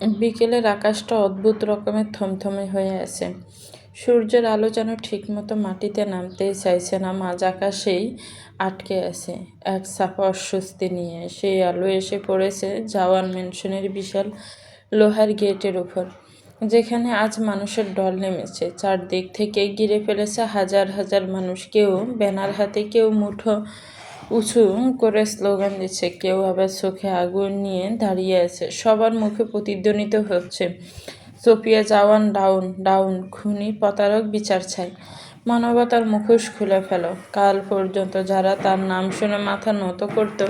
বিকেলের আকাশটা অদ্ভুত রকমের থমথমে হয়ে আছে। সূর্যের আলো যেন ঠিকমতো মাটিতে নামতেই চাইছে না, মাঝ আকাশেই আটকে আছে এক চাপা অস্বস্তি নিয়ে। সেই আলো এসে পড়েছে জাওয়ান ম্যানশনের বিশাল লোহার গেটের উপর, যেখানে আজ মানুষের ঢল নেমেছে। চারদিক থেকে ঘিরে ফেলেছে হাজার হাজার মানুষ, কেউ ব্যানার হাতে, কেউ মুঠো উঁচু করে স্লোগান দিচ্ছে, কেউ আবার চোখে আগুন নিয়ে দাঁড়িয়ে আছে। সবার মুখে প্রতিধ্বনিত হচ্ছে, সোফিয়া জাওয়ান ডাউন, ডাউন, খুনি প্রতারক বিচার চাই, মানবতার মুখোশ খুলে ফেলো। কাল পর্যন্ত যারা তার নাম শুনে মাথা নত করত,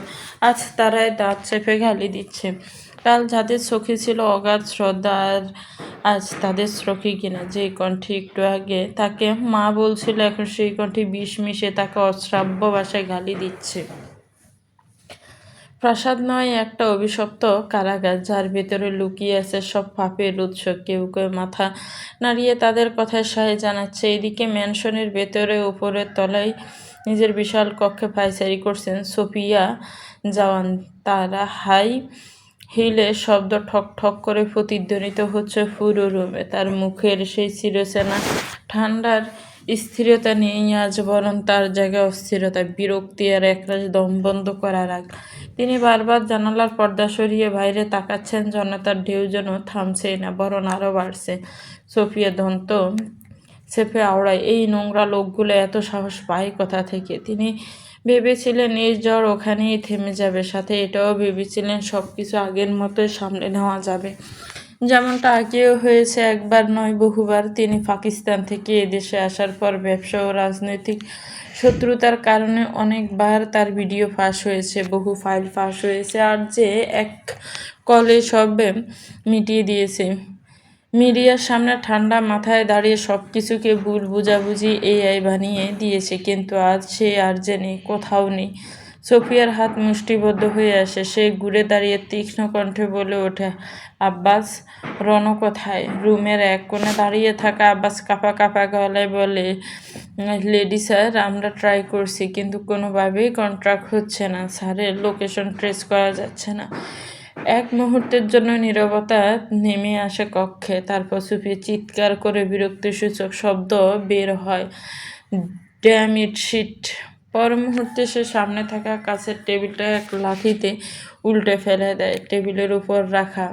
আজ তারাই দাঁত চেপে গালি দিচ্ছে। কাল যাদের চোখে ছিল অগাধ শ্রদ্ধা, আর আজ তাদের চোখে কিনা যে কণ্ঠে একটু আগে তাকে মা বলছিল, এখন সেই কণ্ঠে বিষ মিশে তাকে অশ্রাব্য ভাষায় গালি দিচ্ছে। প্রাসাদ নয়, একটা অভিশপ্ত কারাগার, যার ভেতরে লুকিয়ে আছে সব পাপের উৎস। কেউ কেউ মাথা নাড়িয়ে তাদের কথায় সায় জানাচ্ছে। এদিকে ম্যানশনের ভেতরে উপরের তলায় নিজের বিশাল কক্ষে পায়চারি করছেন সোফিয়া জাওয়ান। তারা হাই হিলে শব্দ ঠক ঠক করে প্রতিধ্বনিত হচ্ছে পুরো রুমে। তার মুখের সেই চিরচেনা ঠান্ডার স্থিরতা নেই আজ, বরং তার জায়গায় অস্থিরতা, বিরক্তি আর একরাশ দম বন্ধ করার আগ। তিনি বারবার জানালার পর্দা সরিয়ে বাইরে তাকাচ্ছেন, জনতার ঢেউ যেন থামছেই না, বরং আরও বাড়ছে। সোফিয়া দন্ত চেপে আওড়ায়, এই নোংরা লোকগুলো এত সাহস পায় কোথা থেকে? তিনি ভেবেছিলেন এই জ্বর ওখানেই থেমে যাবে, সাথে এটাও ভেবেছিলেন সব কিছু আগের মতোই সামলে নেওয়া যাবে, যেমনটা আগেও হয়েছে, একবার নয় বহুবার। তিনি পাকিস্তান থেকে এদেশে আসার পর ব্যবসা ও রাজনৈতিক শত্রুতার কারণে অনেকবার তার ভিডিও ফাঁস হয়েছে, বহু ফাইল ফাঁস হয়েছে, আর যে এক কলে সব মিটিয়ে দিয়েছে। মিডিয়ার সামনে ঠান্ডা মাথায় দাঁড়িয়ে সব কিছুকে ভুল বুঝাবুঝি এআই বানিয়ে দিয়েছে। কিন্তু আজ সে আর যে নেই, কোথাও নেই। সোফিয়ার হাত মুষ্টিবদ্ধ হয়ে আসে। সে ঘুরে দাঁড়িয়ে তীক্ষ্ণ কণ্ঠে বলে ওঠে, আব্বাস, রণ কোথায়? রুমের এক কোণে দাঁড়িয়ে থাকা আব্বাস কাঁপা কাঁপা গলায় বলে, লেডি স্যার, আমরা ট্রাই করছি, কিন্তু কোনোভাবেই কন্ট্রাক্ট হচ্ছে না। স্যারের লোকেশন ট্রেস করা যাচ্ছে না। এক মুহূর্তের জন্য নীরবতা নেমে আসে কক্ষে। তারপর সুফিয়া চিৎকার করে বিরক্তিসূচক শব্দ বের হয়, ড্যাম ইট শিট। পর মুহূর্তে সে সামনে থাকা কাছের টেবিলটা এক লাথিতে উল্টে ফেলে দেয়। টেবিলের উপর রাখা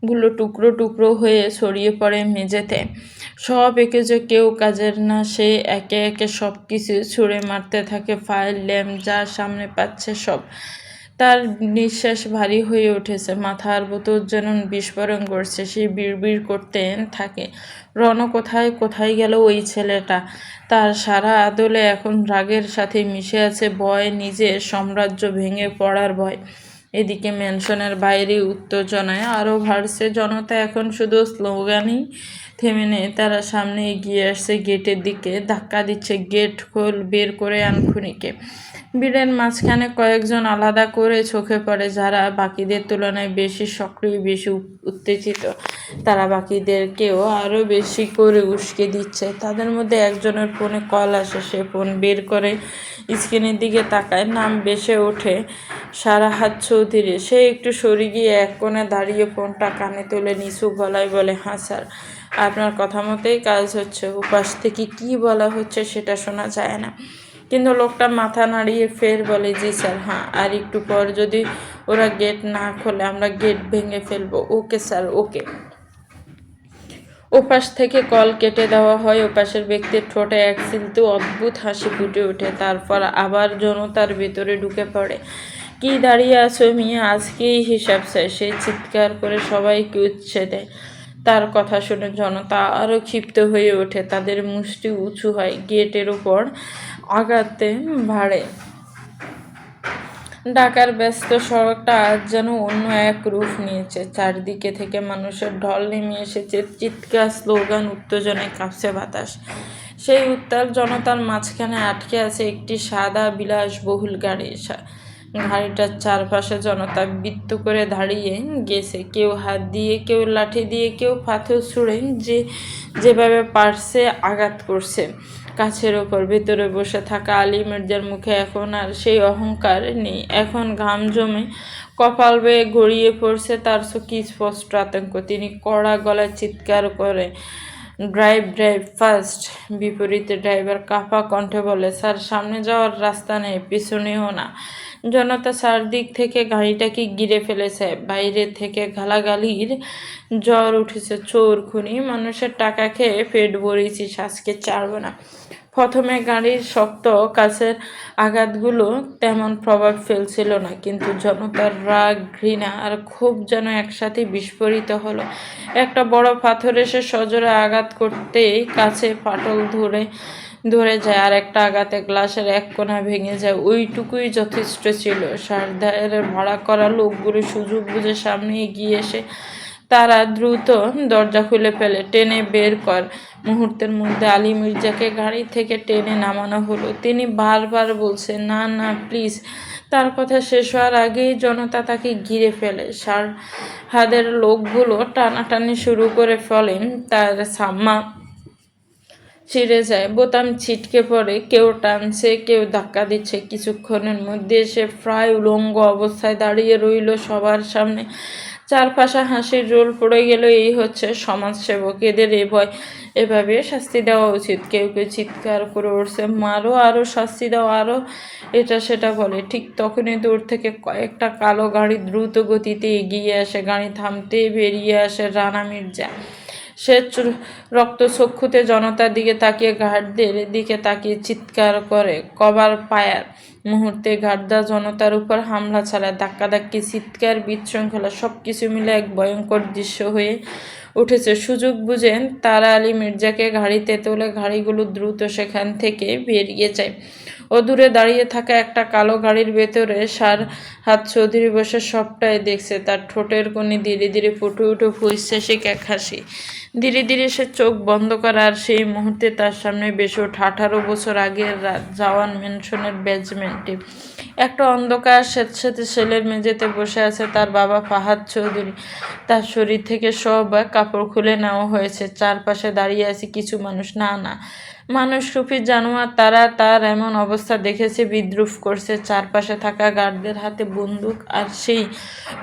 গুলো টুকরো টুকরো হয়ে ছড়িয়ে পড়ে মেঝেতে। সব একে যে কেউ কাজের না, সে একে একে সব কিছু ছুঁড়ে মারতে থাকে, ফাইল, ল্যাম্প, যা সামনে পাচ্ছে সব। তার নিঃশ্বাস ভারী হয়ে উঠেছে, মাথার বোতল যেন বিস্ফোরণ করছে। সে বিড়বিড় করতে থাকে, রণ কোথায়? কোথায় গেল ওই ছেলেটা? তার সারা আদলে এখন রাগের সাথে মিশে আছে ভয়, নিজের সাম্রাজ্য ভেঙে পড়ার ভয়। এদিকে ম্যানশনের বাইরে উত্তেজনায় আরও বাড়ছে। জনতা এখন শুধু স্লোগানই থেমে নেই, তারা সামনে এগিয়ে আসছে, গেটের দিকে ধাক্কা দিচ্ছে, গেট খোল, বের করে আন খুনিকে। ভিড়ের মাঝখানে কয়েকজন আলাদা করে চোখে পড়ে, যারা বাকিদের তুলনায় বেশি সক্রিয়, বেশি উত্তেজিত। তারা বাকিদেরকেও আরও বেশি করে উস্কে দিচ্ছে। তাদের মধ্যে একজনের ফোনে কল আসে। সে ফোন বের করে স্ক্রিনের দিকে তাকায়, নাম ভেসে ওঠে সারাহাত চৌধুরী। সে একটু সরে গিয়ে এক কোণে দাঁড়িয়ে ফোনটা কানে তুলে নিচু গলায় বলে, হ্যাঁ স্যার, আপনার কথা মতোই কাজ হচ্ছে। উপাস থেকে কি বলা হচ্ছে সেটা শোনা যায় না, কিন্তু লোকটা মাথা নাড়িয়ে ফের বলে, জি স্যার, হ্যাঁ, আর একটু পর যদি ওরা গেট না খোলে আমরা গেট ভেঙে ফেলবো। ওকে স্যার, ওকে। ওপাশ থেকে কল কেটে দেওয়া হয়। ওপাশের ব্যক্তির ঠোঁটে এক সিলতে অদ্ভুত হাসি ফুটে ওঠে, তারপর আবার জনতার ভেতরে ঢুকে পড়ে। কি দাঁড়িয়ে আছো মিয়া, আজকেই হিসাব চাই। সে চিৎকার করে সবাইকে উৎসে দেয়। তার কথা শুনে জনতা আরও ক্ষিপ্ত হয়ে ওঠে, তাদের মুষ্টি উঁচু হয়, গেটের উপর আঘাতে বাড়ে। ঢাকার ব্যস্ত সড়কটা আজ যেন অন্য এক রূপ নিয়েছে। চারদিকে থেকে মানুষের ঢল নেমে এসেছে, চিৎকার, স্লোগান, উত্তেজনায় কাঁপছে বাতাস। সেই উত্তাল জনতার মাঝখানে আটকে আছে একটি সাদা বিলাসবহুল গাড়ি। গাড়িটার চারপাশে জনতা বৃত্ত করে দাঁড়িয়ে গেছে, কেউ হাত দিয়ে, কেউ লাঠি দিয়ে, কেউ পাথর ছুঁড়ে যেভাবে পারছে আঘাত করছে কাছের ওপর। ভেতরে বসে থাকা আলী মির্জার মুখে এখন আর সেই অহংকার নেই। এখন ঘাম জমে কপাল বেয়ে গড়িয়ে পড়ছে তার চোখে স্পষ্ট আতঙ্ক। তিনি কড়া গলায় চিৎকার করে, ড্রাইভ ড্রাইভ ফাস্ট। বিপরীতে ড্রাইভার কাঁপা কণ্ঠে বলে, স্যার সামনে যাওয়ার রাস্তা নেই, পিছনেও না। জনতা চারদিক থেকে গাড়িটাকে ঘিরে ফেলেছে। বাইরে থেকে গালাগালির জ্বর উঠেছে। চোর, খুনি, মানুষের টাকা খেয়ে পেট ভরেছিস, আজকে ছাড়বো না। প্রথমে গাড়ির শক্ত কাছের আঘাতগুলো তেমন প্রভাব ফেলছিল না, কিন্তু জনতার রাগ, ঘৃণা আর ক্ষোভ যেন একসাথে বিস্ফোরিত হলো। একটা বড় পাথর এসে সজোরে আঘাত করতেই কাছে ফাটল ধরে যায়, আর একটা আঘাতে গ্লাসের এক কোণা ভেঙে যায়। ওইটুকুই যথেষ্ট ছিল। সারদারের ভাড়া করা লোকগুলো সুযোগ বুঝে সামনে এগিয়ে এসে তারা দ্রুত দরজা খুলে ফেলে, টেনে বের কর। মুহূর্তের মধ্যে আলী মির্জাকে গাড়ি থেকে টেনে নামানো হলো। তিনি বারবার বলছে, না না প্লিজ। তার কথা শেষ হওয়ার আগেই জনতা তাকে ঘিরে ফেলে। সারহাদের লোকগুলো টানাটানি শুরু করে ফেলে। তার সাম্মা ছিঁড়ে যায়, বোতাম ছিটকে পড়ে, কেউ টানছে, কেউ ধাক্কা দিচ্ছে। কিছুক্ষণের মধ্যে সে প্রায় উলঙ্গ অবস্থায় দাঁড়িয়ে রইল সবার সামনে। চারপাশে হাসির রোল পড়ে গেল। এই হচ্ছে সমাজসেবক, এদের এভাবে শাস্তি দেওয়া উচিত। কেউ কেউ চিৎকার করে উঠছে, মারো, আরও শাস্তি দাও, আরও এটা সেটা বলে। ঠিক তখনই দূর থেকে কয়েকটা কালো গাড়ি দ্রুত গতিতে এগিয়ে আসে। গাড়ি থামতেই বেরিয়ে আসে রানা মির্জা। সে রক্তচক্ষুতে জনতার দিকে তাকিয়ে গার্ডদের দিকে তাকিয়ে চিৎকার করে, কভার ফায়ার। মুহূর্তে গার্ডরা জনতার উপর হামলা চালায়। ধাক্কাধাক্কি, চিৎকার, বিশৃঙ্খলা সবকিছু মিলে এক ভয়ঙ্কর দৃশ্য হয়ে উঠেছে। সুযোগ বুঝে তারা আলী মির্জাকে গাড়িতে তোলে। গাড়িগুলো দ্রুত সেখান থেকে বেরিয়ে যায়। অদূরে দাঁড়িয়ে থাকা একটা কালো গাড়ির ভেতরে সারহাদ চৌধুরী বসে সবটাই দেখছে। তার ঠোঁটের কোণে ধীরে ধীরে ফুটে উঠে ঐশ্বরিক এক হাসি। ধীরে ধীরে সে চোখ বন্ধ করে, আর সেই মুহূর্তে তার সামনে বেশি ওঠে 18 বছর আগের রাত, জাওয়ান ম্যানশনের বেজমেন্টে। একটা অন্ধকার স্যাঁতস্যাঁতে সেলের মেঝেতে বসে আছে তার বাবা ফাহাদ চৌধুরী। তার শরীর থেকে সব কাপড় খুলে নেওয়া হয়েছে। চারপাশে দাঁড়িয়ে আছে কিছু মানুষ, না না মানুষরূপী জানোয়ার। তারা তার এমন অবস্থা দেখেছে, বিদ্রুপ করছে। চারপাশে থাকা গার্ডদের হাতে বন্দুক, আর সেই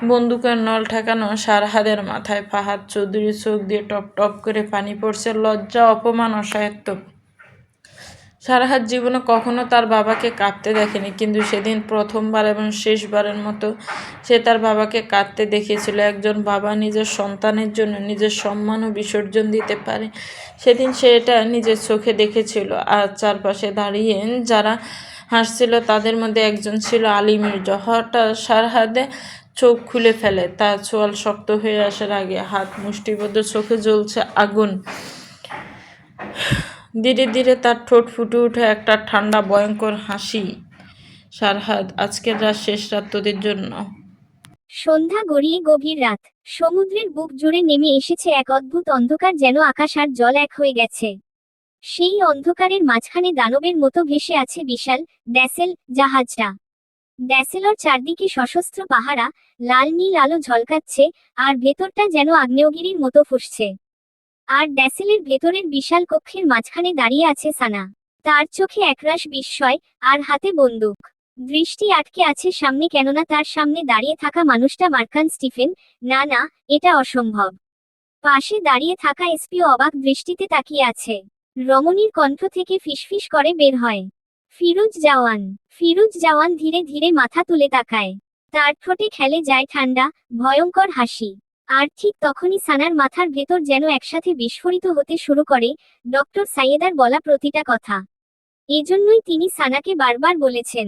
বন্দুকের নল ঠেকানো সারহাদের মাথায়। ফাহাদ চৌধুরীর চোখ দিয়ে টপ টপ করে পানি পড়ছে। লজ্জা, অপমান, অসহায়ত্ব। সারহাদ জীবনে কখনো তার বাবাকে কাঁদতে দেখেনি, কিন্তু সেদিন প্রথমবার এবং শেষবারের মতো সে তার বাবাকে কাঁদতে দেখেছিল। একজন বাবা নিজের সন্তানের জন্য নিজের সম্মানও বিসর্জন দিতে পারে। সেদিন সে এটা নিজের চোখে দেখেছিল। আর চারপাশে দাঁড়িয়ে যারা হাসছিল তাদের মধ্যে একজন ছিল আলী মির্জা। হঠাৎ সারহাদে চোখ খুলে ফেলে। তার চোয়াল শক্ত হয়ে আসার আগে হাত মুষ্টিবদ্ধ, চোখে জ্বলছে আগুন। ধীরে ধীরে তার ঠোঁট ফুটে ওঠে একটা ঠান্ডা ভয়ঙ্কর হাসি। সারহাদ, আজকের রাত শেষ রাত তোদের জন্য। সন্ধ্যা গড়িয়ে গভীর রাত। সমুদ্রের বুক জুড়ে নেমে এসেছে এক অদ্ভুত অন্ধকার, যেন আকাশ আর জল এক হয়ে গেছে। সেই অন্ধকারের মাঝখানে দানবের মতো ভেসে আছে বিশাল ড্যাসেল জাহাজটা। ড্যাসেলর চারদিকে সশস্ত্র পাহারা, লাল নীল আলো ঝলকাচ্ছে, আর ভেতরটা যেন আগ্নেয়গিরির মতো ফুঁসছে। আর ড্যাসেলের ভেতরের বিশাল কক্ষের মাঝখানে দাঁড়িয়ে আছে সানা। তার চোখে একরাশ বিস্ময়, আর হাতে বন্দুক। দৃষ্টি আটকে আছে সামনে, কেননা তার সামনে দাঁড়িয়ে থাকা মানুষটা মার্কান স্টিফেন। না না, এটা অসম্ভব। পাশে দাঁড়িয়ে থাকা এসপিও অবাক দৃষ্টিতে তাকিয়ে আছে। রমণীর কণ্ঠ থেকে ফিসফিস করে বের হয়, ফিরোজ জাওয়ান। ফিরোজ জাওয়ান ধীরে ধীরে মাথা তুলে তাকায়। তার ঠোঁটে খেলে যায় ঠান্ডা, ভয়ঙ্কর হাসি। আর ঠিক তখনই সানার মাথার ভেতর যেন একসাথে বিস্ফোরিত হতে শুরু করে ডক্টর সাইয়েদার বলা প্রতিটা কথা। এজন্যই তিনি সানাকে বারবার বলেছেন,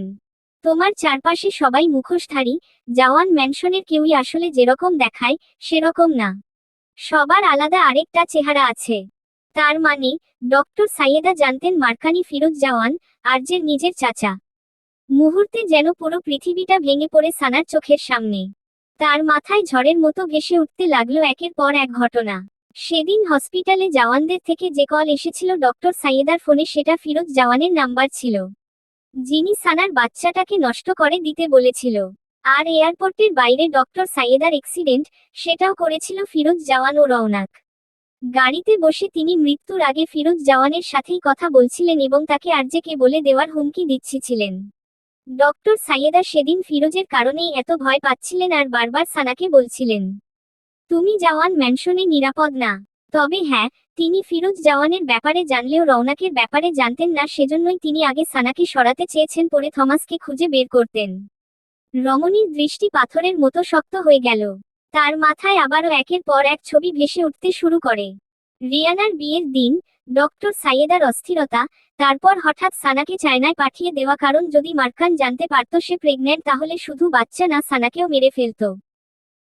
তোমার চারপাশে সবাই মুখোশধারী। জাওয়ান ম্যানশনের কেউই আসলে যেরকম দেখায় সেরকম না। সবার আলাদা আরেকটা চেহারা আছে। তার মানে ডক্টর সাইয়েদা জানতেন মার্কানি ফিরোজ জাওয়ান আরজের নিজের চাচা। মুহূর্তে যেন পুরো পৃথিবীটা ভেঙে পড়ে সানার চোখের সামনে। তার মাথায় ঝড়ের মতো ভেসে উঠতে লাগলো একের পর এক ঘটনা। সেদিন হসপিটালে জাওয়ানদের থেকে যে কল এসেছিল ডক্টর সাইয়েদার ফোনে, সেটা ফিরোজ জাওয়ানের নাম্বার ছিল, যিনি সানার বাচ্চাটাকে নষ্ট করে দিতে বলেছিল। আর এয়ারপোর্টের বাইরে ডক্টর সাইয়েদার অ্যাক্সিডেন্ট, সেটাও করেছিল ফিরোজ জাওয়ান ও রওনাক। গাড়িতে বসে তিনি মৃত্যুর আগে ফিরোজ জাওয়ানের সাথেই কথা বলছিলেন এবং তাকে আরজেকে বলে দেওয়ার হুমকি দিচ্ছিলেন। ডক্টর সাইয়েদা সেদিন ফিরোজের কারণেই এত ভয় পাচ্ছিলেন আর বারবার সানাকে বলছিলেন, তুমি জওয়ান ম্যানশনে নিরাপদ না। তবে হ্যাঁ, তিনি ফিরোজ জওয়ানের ব্যাপারে জানলেও রওনাকের ব্যাপারে জানতেন না, সেজন্যই তিনি আগে সানাকে সরাতে চেয়েছেন, পরে থমাসকে খুঁজে বের করতেন। রমণীর দৃষ্টি পাথরের মতো শক্ত হয়ে গেল। তার মাথায় আবারও একের পর এক ছবি ভেসে উঠতে শুরু করে। রিয়ানার বিয়ের দিন, ডক্টর সাইয়েদার অস্থিরতা, তারপর হঠাৎ সানাকে চায়নায় পাঠিয়ে দেওয়া, কারণ যদি মার্কান জানতে পারত সে প্রেগন্যান্ট তাহলে শুধু বাচ্চা না সানাকেও মেরে ফেলত।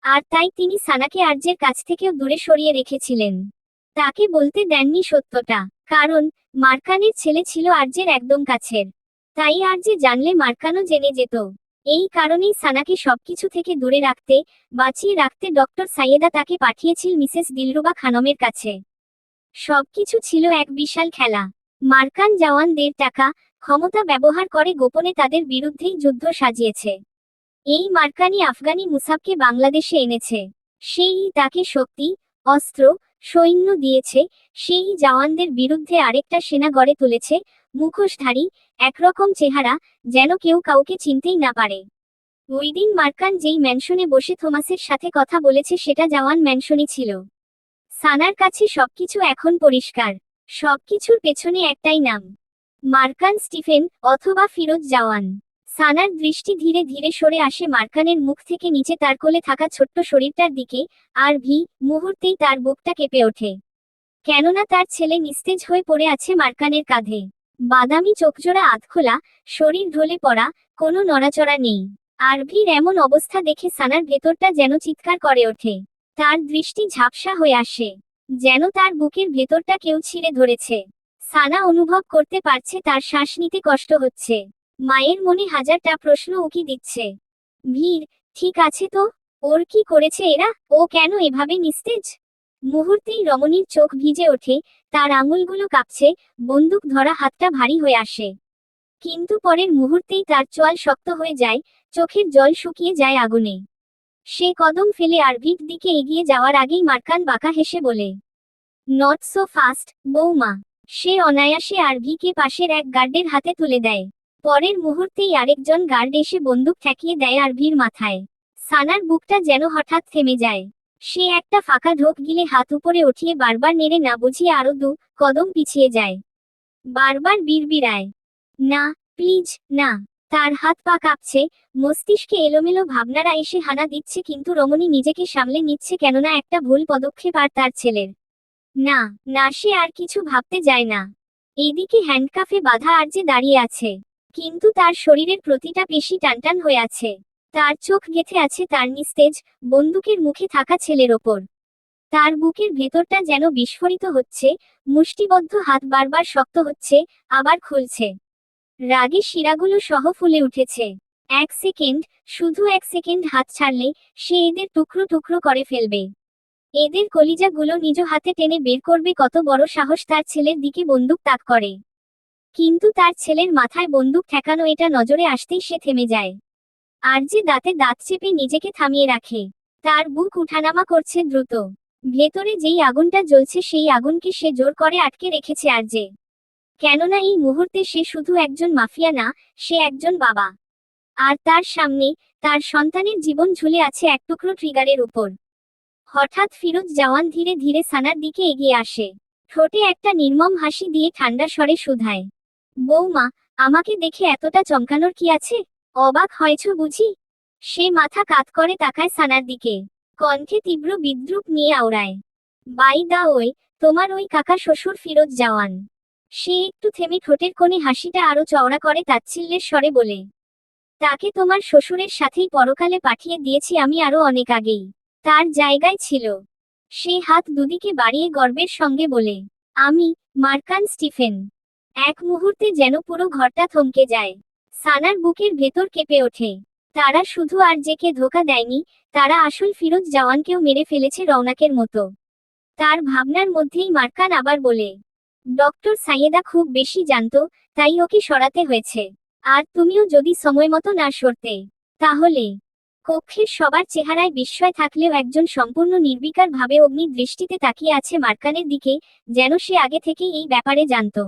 আর তাই তিনি সানাকে আর্যের কাছ থেকেও দূরে সরিয়ে রেখেছিলেন। তাকে বলতে দেননি সত্যটা, কারণ মার্কানের ছেলে ছিল আর্যের একদম কাছের। তাই আর্যে জানলে মার্কানও জেনে যেত। এই কারণেই সানাকে সবকিছু থেকে দূরে রাখতে, বাঁচিয়ে রাখতে ডক্টর সাইয়েদা তাকে পাঠিয়েছিল মিসেস দিলরুবা খানমের কাছে। সবকিছু ছিল এক বিশাল খেলা। মার্কান জওয়ানদের টাকা, ক্ষমতা ব্যবহার করে গোপনে তাদের বিরুদ্ধেই যুদ্ধ সাজিয়েছে। এই মার্কানি আফগানি মুসাবকে বাংলাদেশে এনেছে। সেই তাকে শক্তি, অস্ত্র, সৈন্য দিয়েছে। সেই জওয়ানদের বিরুদ্ধে আরেকটা সেনা গড়ে তুলেছে, মুখোশধারী, একরকম চেহারা, যেন কেউ কাউকে চিনতেই না পারে। ওই দিন মার্কান যেই ম্যানশনে বসে থমাসের সাথে কথা বলেছে সেটা জওয়ান ম্যানশনই ছিল। সানার কাছে সবকিছু এখন পরিষ্কার। সবকিছুর পেছনে একটাই নাম, মার্কান স্টিফেন, অথবা ফিরোজ জওয়ান। সানার দৃষ্টি ধীরে ধীরে সরে আসে মার্কানের মুখ থেকে নিচে তার কোলে থাকা ছোট্ট শরীরটার দিকে, আর মুহূর্তেই তার বুকটা কেঁপে ওঠে। কেননা তার ছেলে নিস্তেজ হয়ে পড়ে আছে মার্কানের কাঁধে। বাদামি চোখজোড়া আধখোলা, শরীর ঢলে পড়া, কোনো নড়াচড়া নেই। আরভির এমন অবস্থা দেখে সানার ভেতরটা যেন চিৎকার করে ওঠে। তার দৃষ্টি ঝাপসা হয়ে আসে, যেন তার বুকের ভেতরটা কেউ ছিঁড়ে ধরেছে। সানা অনুভব করতে পারছে তার শ্বাস নিতে কষ্ট হচ্ছে। মায়ের মনে হাজারটা প্রশ্ন উকি দিচ্ছে। ভীর, ঠিক আছে তো? ওর কি করেছে এরা? ও কেন এভাবে নিস্তেজ? মুহূর্তেই রমণীর চোখ ভিজে ওঠে, তার আঙুলগুলো কাঁপছে, বন্দুক ধরা হাতটা ভারী হয়ে আসে। কিন্তু পরের মুহূর্তেই তার চোয়াল শক্ত হয়ে যায়, চোখের জল শুকিয়ে যায় আগুনে। সে কদম ফেলে আরভির দিকে এগিয়ে যাওয়ার আগেই মার্কান বাঁকা হেসে বলে, নট সো ফাস্ট, বৌমা। সে অনায়াসে আরভিকে পাশের এক গার্ডের হাতে তুলে দেয়। পরের মুহূর্তেই আরেকজন গার্ড এসে বন্দুক ঠেকিয়ে দেয় আরভির মাথায়। সানার বুকটা যেন হঠাৎ থেমে যায়। সে একটা ফাঁকা ঢোক গিলে হাত উপরে উঠিয়ে বারবার নেড়ে না বুঝিয়ে আরো দু কদম পিছিয়ে যায়। বারবার বিড়বিড়ায়, না, প্লিজ, না। তার হাত পা কাঁপছে, মস্তিষ্কে এলোমেলো ভাবনারা এসে হানা দিচ্ছে, কিন্তু রমণী নিজেকে সামলে নিচ্ছে, কেননা একটা ভুল পদক্ষেপ আর তার ছেলের। না, না, সে আর কিছু ভাবতে যায় না। এইদিকে হ্যান্ডকাফে বাঁধা আর্যে দাঁড়িয়ে আছে, কিন্তু তার শরীরের প্রতিটা পেশি টানটান হয়ে আছে। তার চোখ গেঁথে আছে তার নিস্তেজ, বন্দুকের মুখে থাকা ছেলের ওপর। তার বুকের ভেতরটা যেন বিস্ফোরিত হচ্ছে, মুষ্টিবদ্ধ হাত বারবার শক্ত হচ্ছে, আবার খুলছে। রাগে শিরাগুলো সহ ফুলে উঠেছে। এক সেকেন্ড, শুধু এক সেকেন্ড হাত ছাড়লে সে এদের টুকরো টুকরো করে ফেলবে। এদের কলিজাগুলো নিজ হাতে টেনে বের করবে। কত বড় সাহস তার ছেলের দিকে বন্দুক তাক করে। কিন্তু তার ছেলের মাথায় বন্দুক ঠেকানো এটা নজরে আসতেই সে থেমে যায়। আর যে দাঁতে দাঁত চেপে নিজেকে থামিয়ে রাখে। তার বুক উঠানামা করছে দ্রুত। ভেতরে যেই আগুনটা জ্বলছে সেই আগুনকে সে জোর করে আটকে রেখেছে আর যে। কেননা এই মুহূর্তে সে শুধু একজন মাফিয়া না, সে একজন বাবা। আর তার সামনে তার সন্তানের জীবন ঝুলে আছে এক টুকরো ট্রিগারের উপর। হঠাৎ ফিরোজ জওয়ান ধীরে ধীরে সানার দিকে এগিয়ে আসে। ঠোঁটে একটা নির্মম হাসি দিয়ে ঠান্ডা স্বরে শুধায়, বৌমা, আমাকে দেখে এতটা চমকানোর কি আছে? অবাক হয়েছ বুঝি? সে মাথা কাত করে তাকায় সানার দিকে, কণ্ঠে তীব্র বিদ্রুপ নিয়ে আওড়ায়, বাই দা ওয়ে, তোমার ওই কাকা শ্বশুর ফিরোজ জওয়ান। সে একটু থেমে ঠোঁটের কোণে হাসিটা আরো চওড়া করে তাচ্ছিল্যের স্বরে বলে, তাকে তোমার শ্বশুরের সাথেই পরকালে পাঠিয়ে দিয়েছি আমি আরো অনেক আগেই। তার জায়গায় ছিল। সে হাত দুদিকে বাড়িয়ে গর্বের সঙ্গে বলে, আমি মার্কান স্টিফেন। এক মুহূর্তে যেন পুরো ঘরটা থমকে যায়। সানার বুকের ভেতর কেঁপে ওঠে। তারা শুধু আর জেকে ধোঁকা দেয়নি, তারা আসল ফিরোজ জওয়ানকেও মেরে ফেলেছে রওনাকের মতো। তার ভাবনার মধ্যেই মার্কান আবার বলে, ডক্টর সাইয়েদা খুব বেশি জানতো, তাই ওকে সরাতে হয়েছে। আর তুমিও যদি সময়মতো না সরতে, তাহলে। কক্ষের সবার চেহারায় বিস্ময় থাকলেও একজন সম্পূর্ণ নির্বিকার ভাবে অগ্নি দৃষ্টিতে তাকিয়ে আছে মার্কানের দিকে, যেন সে আগে থেকেই এই ব্যাপারে জানতো।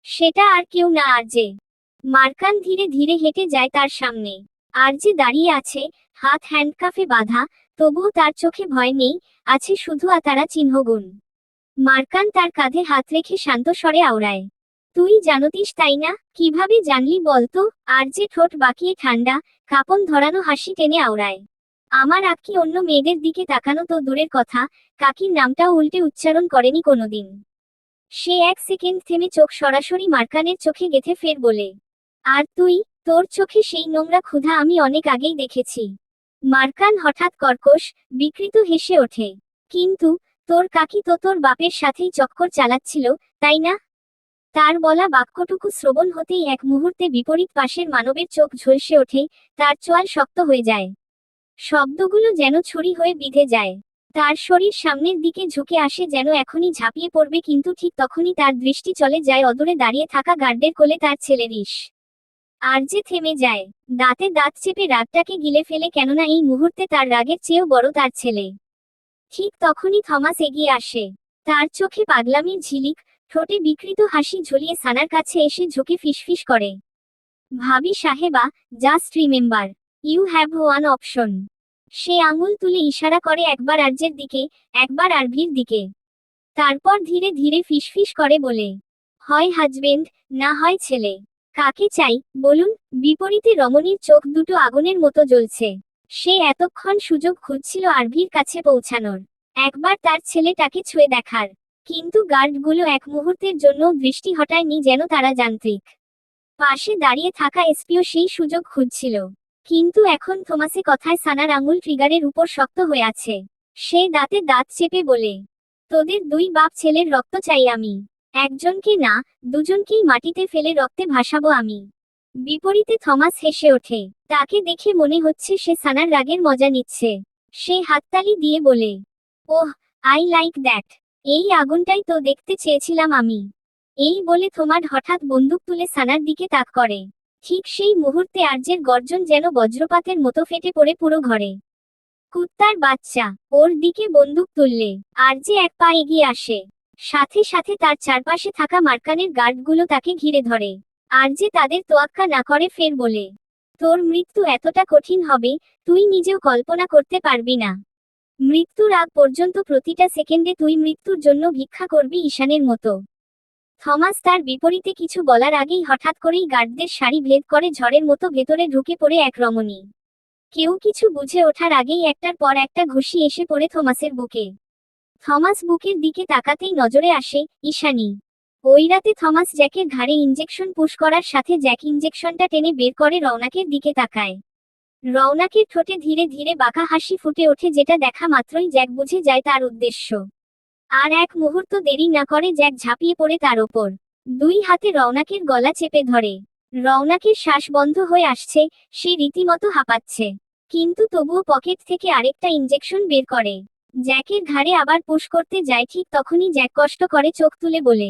সেটা আর কেউ না আর যে। মারকান ধীরে ধীরে হেঁটে যায় তার সামনে। আর যে দাঁড়িয়ে আছে, হাত হ্যান্ডকাফে বাঁধা, তবুও তার চোখে ভয় নেই, আছে শুধু তারা চিহ্নগুণ। মারকান তার কাঁধে হাত রেখে শান্ত স্বরে আওড়ায়, তুই জানতিস তাই না? কিভাবে জানলি বলতো? আর যে ঠোঁট বাঁকিয়ে ঠান্ডা, কাঁপন ধরানো হাসি টেনে আওড়ায়, আমার আঁকি অন্য মেয়েদের দিকে তাকানো তো দূরের কথা, কাকির নামটাও উল্টে উচ্চারণ করেনি কোনোদিন। সে এক সেকেন্ড থেমে চোখ সরাসরি মারকানের চোখে গেঁথে ফের বলে, আর তুই, তোর চোখে সেই নোংরা ক্ষুধা আমি অনেক আগেই দেখেছি। মারকান হঠাৎ কর্কশ, বিকৃত হেসে ওঠে, কিন্তু তোর কাকি তো তোর বাপের সাথেই চক্কর চালাচ্ছিল, তাই না? তার বলা বাক্যটুকু শ্রবণ হতেই এক মুহূর্তে বিপরীত পাশের মানবের চোখ ঝলসে ওঠে, তার চোয়াল শক্ত হয়ে যায়। শব্দগুলো যেন ছুরি হয়ে বিঁধে যায়। তার শরীর সামনের দিকে ঝুঁকে আসে যেন এখনই ঝাঁপিয়ে পড়বে, কিন্তু ঠিক তখনই তার দৃষ্টি চলে যায় অদূরে দাঁড়িয়ে থাকা গার্ডের কোলে তার ছেলের ইশ। আর যে থেমে যায়, দাঁতে দাঁত চেপে রাগটাকে গিলে ফেলে, কেননা এই মুহূর্তে তার রাগের চেয়েও বড় তার ছেলে। ঠিক তখনই থমাস এগিয়ে আসে। তার চোখে পাগলামির ঝিলিক, ঠোঁটে বিকৃত হাসি ঝুলিয়ে সানার কাছে এসে ঝুঁকে ফিসফিস করে, ভাবি সাহেবা, just remember, you have one option. সে আঙুল তুলে ইশারা করে একবার আর্যের দিকে, একবার আরভির দিকে। তারপর ধীরে ধীরে ফিসফিস করে বলে, হয় হাজবেন্ড, না হয় ছেলে। কাকে চাই বলুন? বিপরীতে রমণীর চোখ দুটো আগুনের মতো জ্বলছে। সে এতক্ষণ সুযোগ খুঁজছিল আরভির কাছে পৌঁছানোর, একবার তার ছেলেটাকে ছুঁয়ে দেখার। কিন্তু গার্ডগুলো এক মুহূর্তের জন্য দৃষ্টি হটায়নি, যেন তারা যান্ত্রিক। পাশে দাঁড়িয়ে থাকা এসপিও সেই সুযোগ খুঁজছিল। কিন্তু এখন থমাসে কথায় সানার আঙুল ট্রিগারের উপর শক্ত হয়ে আছে। সে দাঁতে দাঁত চেপে বলে, তোদের দুই বাপ ছেলের রক্ত চাই আমি। একজনকে না, দুজনকেই মাটিতে ফেলে রক্তে ভাসাবো আমি। বিপরীতে থমাস হেসে ওঠে। তাকে দেখে মনে হচ্ছে সে সানার রাগের মজা নিচ্ছে। সে হাততালি দিয়ে বলে, ওহ, আই লাইক দ্যাট। এই আগুনটাই তো দেখতে চেয়েছিলাম আমি। এই বলে থমাস হঠাৎ বন্দুক তুলে সানার দিকে তাক করে। ঠিক সেই মুহূর্তে আর্যের গর্জন যেন বজ্রপাতের মতো ফেটে পড়ে পুরো ঘরে। কুত্তার বাচ্চা, ওর দিকে বন্দুক তুললে। আর্যে এক পা এগিয়ে আসে। সাথে সাথে তার চারপাশে থাকা মার্কানের গার্ডগুলো তাকে ঘিরে ধরে। আর্যে তাদের তোয়াক্কা না করে ফের বলে, তোর মৃত্যু এতটা কঠিন হবে, তুই নিজেও কল্পনা করতে পারবি না। মৃত্যুর আগ পর্যন্ত প্রতিটা সেকেন্ডে তুই মৃত্যুর জন্য ভিক্ষা করবি ঈশানের মতো। থমাস তার বিপরীতে কিছু বলার আগেই হঠাৎ করেই গার্ডদের সারি ভেদ করে ঝড়ের মতো ভেতরে ঢুকে পড়ে এক রমণী। কেউ কিছু বুঝে ওঠার আগেই একটার পর একটা ঘুষি এসে পড়ে থমাসের বুকে। থমাস বুকের দিকে তাকাতেই নজরে আসে ঈশানী। ওই রাতে থমাস জ্যাকের ঘাড়ে ইঞ্জেকশন পুশ করার সাথে জ্যাক ইঞ্জেকশনটা টেনে বের করে রওনাকের দিকে তাকায়। রওনাকের ঠোঁটে ধীরে ধীরে বাঁকা হাসি ফুটে ওঠে, যেটা দেখা মাত্রই জ্যাক বুঝে যায় তার উদ্দেশ্য। আর এক মুহূর্ত দেরি না করে জ্যাক ঝাঁপিয়ে পড়ে তার ওপর। দুই হাতে রওনাকের গলা চেপে ধরে। রওনাকের শ্বাস বন্ধ হয়ে আসছে, সে রীতিমতো হাঁপাচ্ছে। কিন্তু তবুও পকেট থেকে আরেকটা ইঞ্জেকশন বের করে। জ্যাকের ঘাড়ে আবার পুশ করতে যায়, ঠিক তখনই জ্যাক কষ্ট করে চোখ তুলে বলে,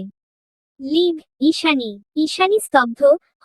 লিভ, ঈশানী। ঈশানী স্তব্ধ,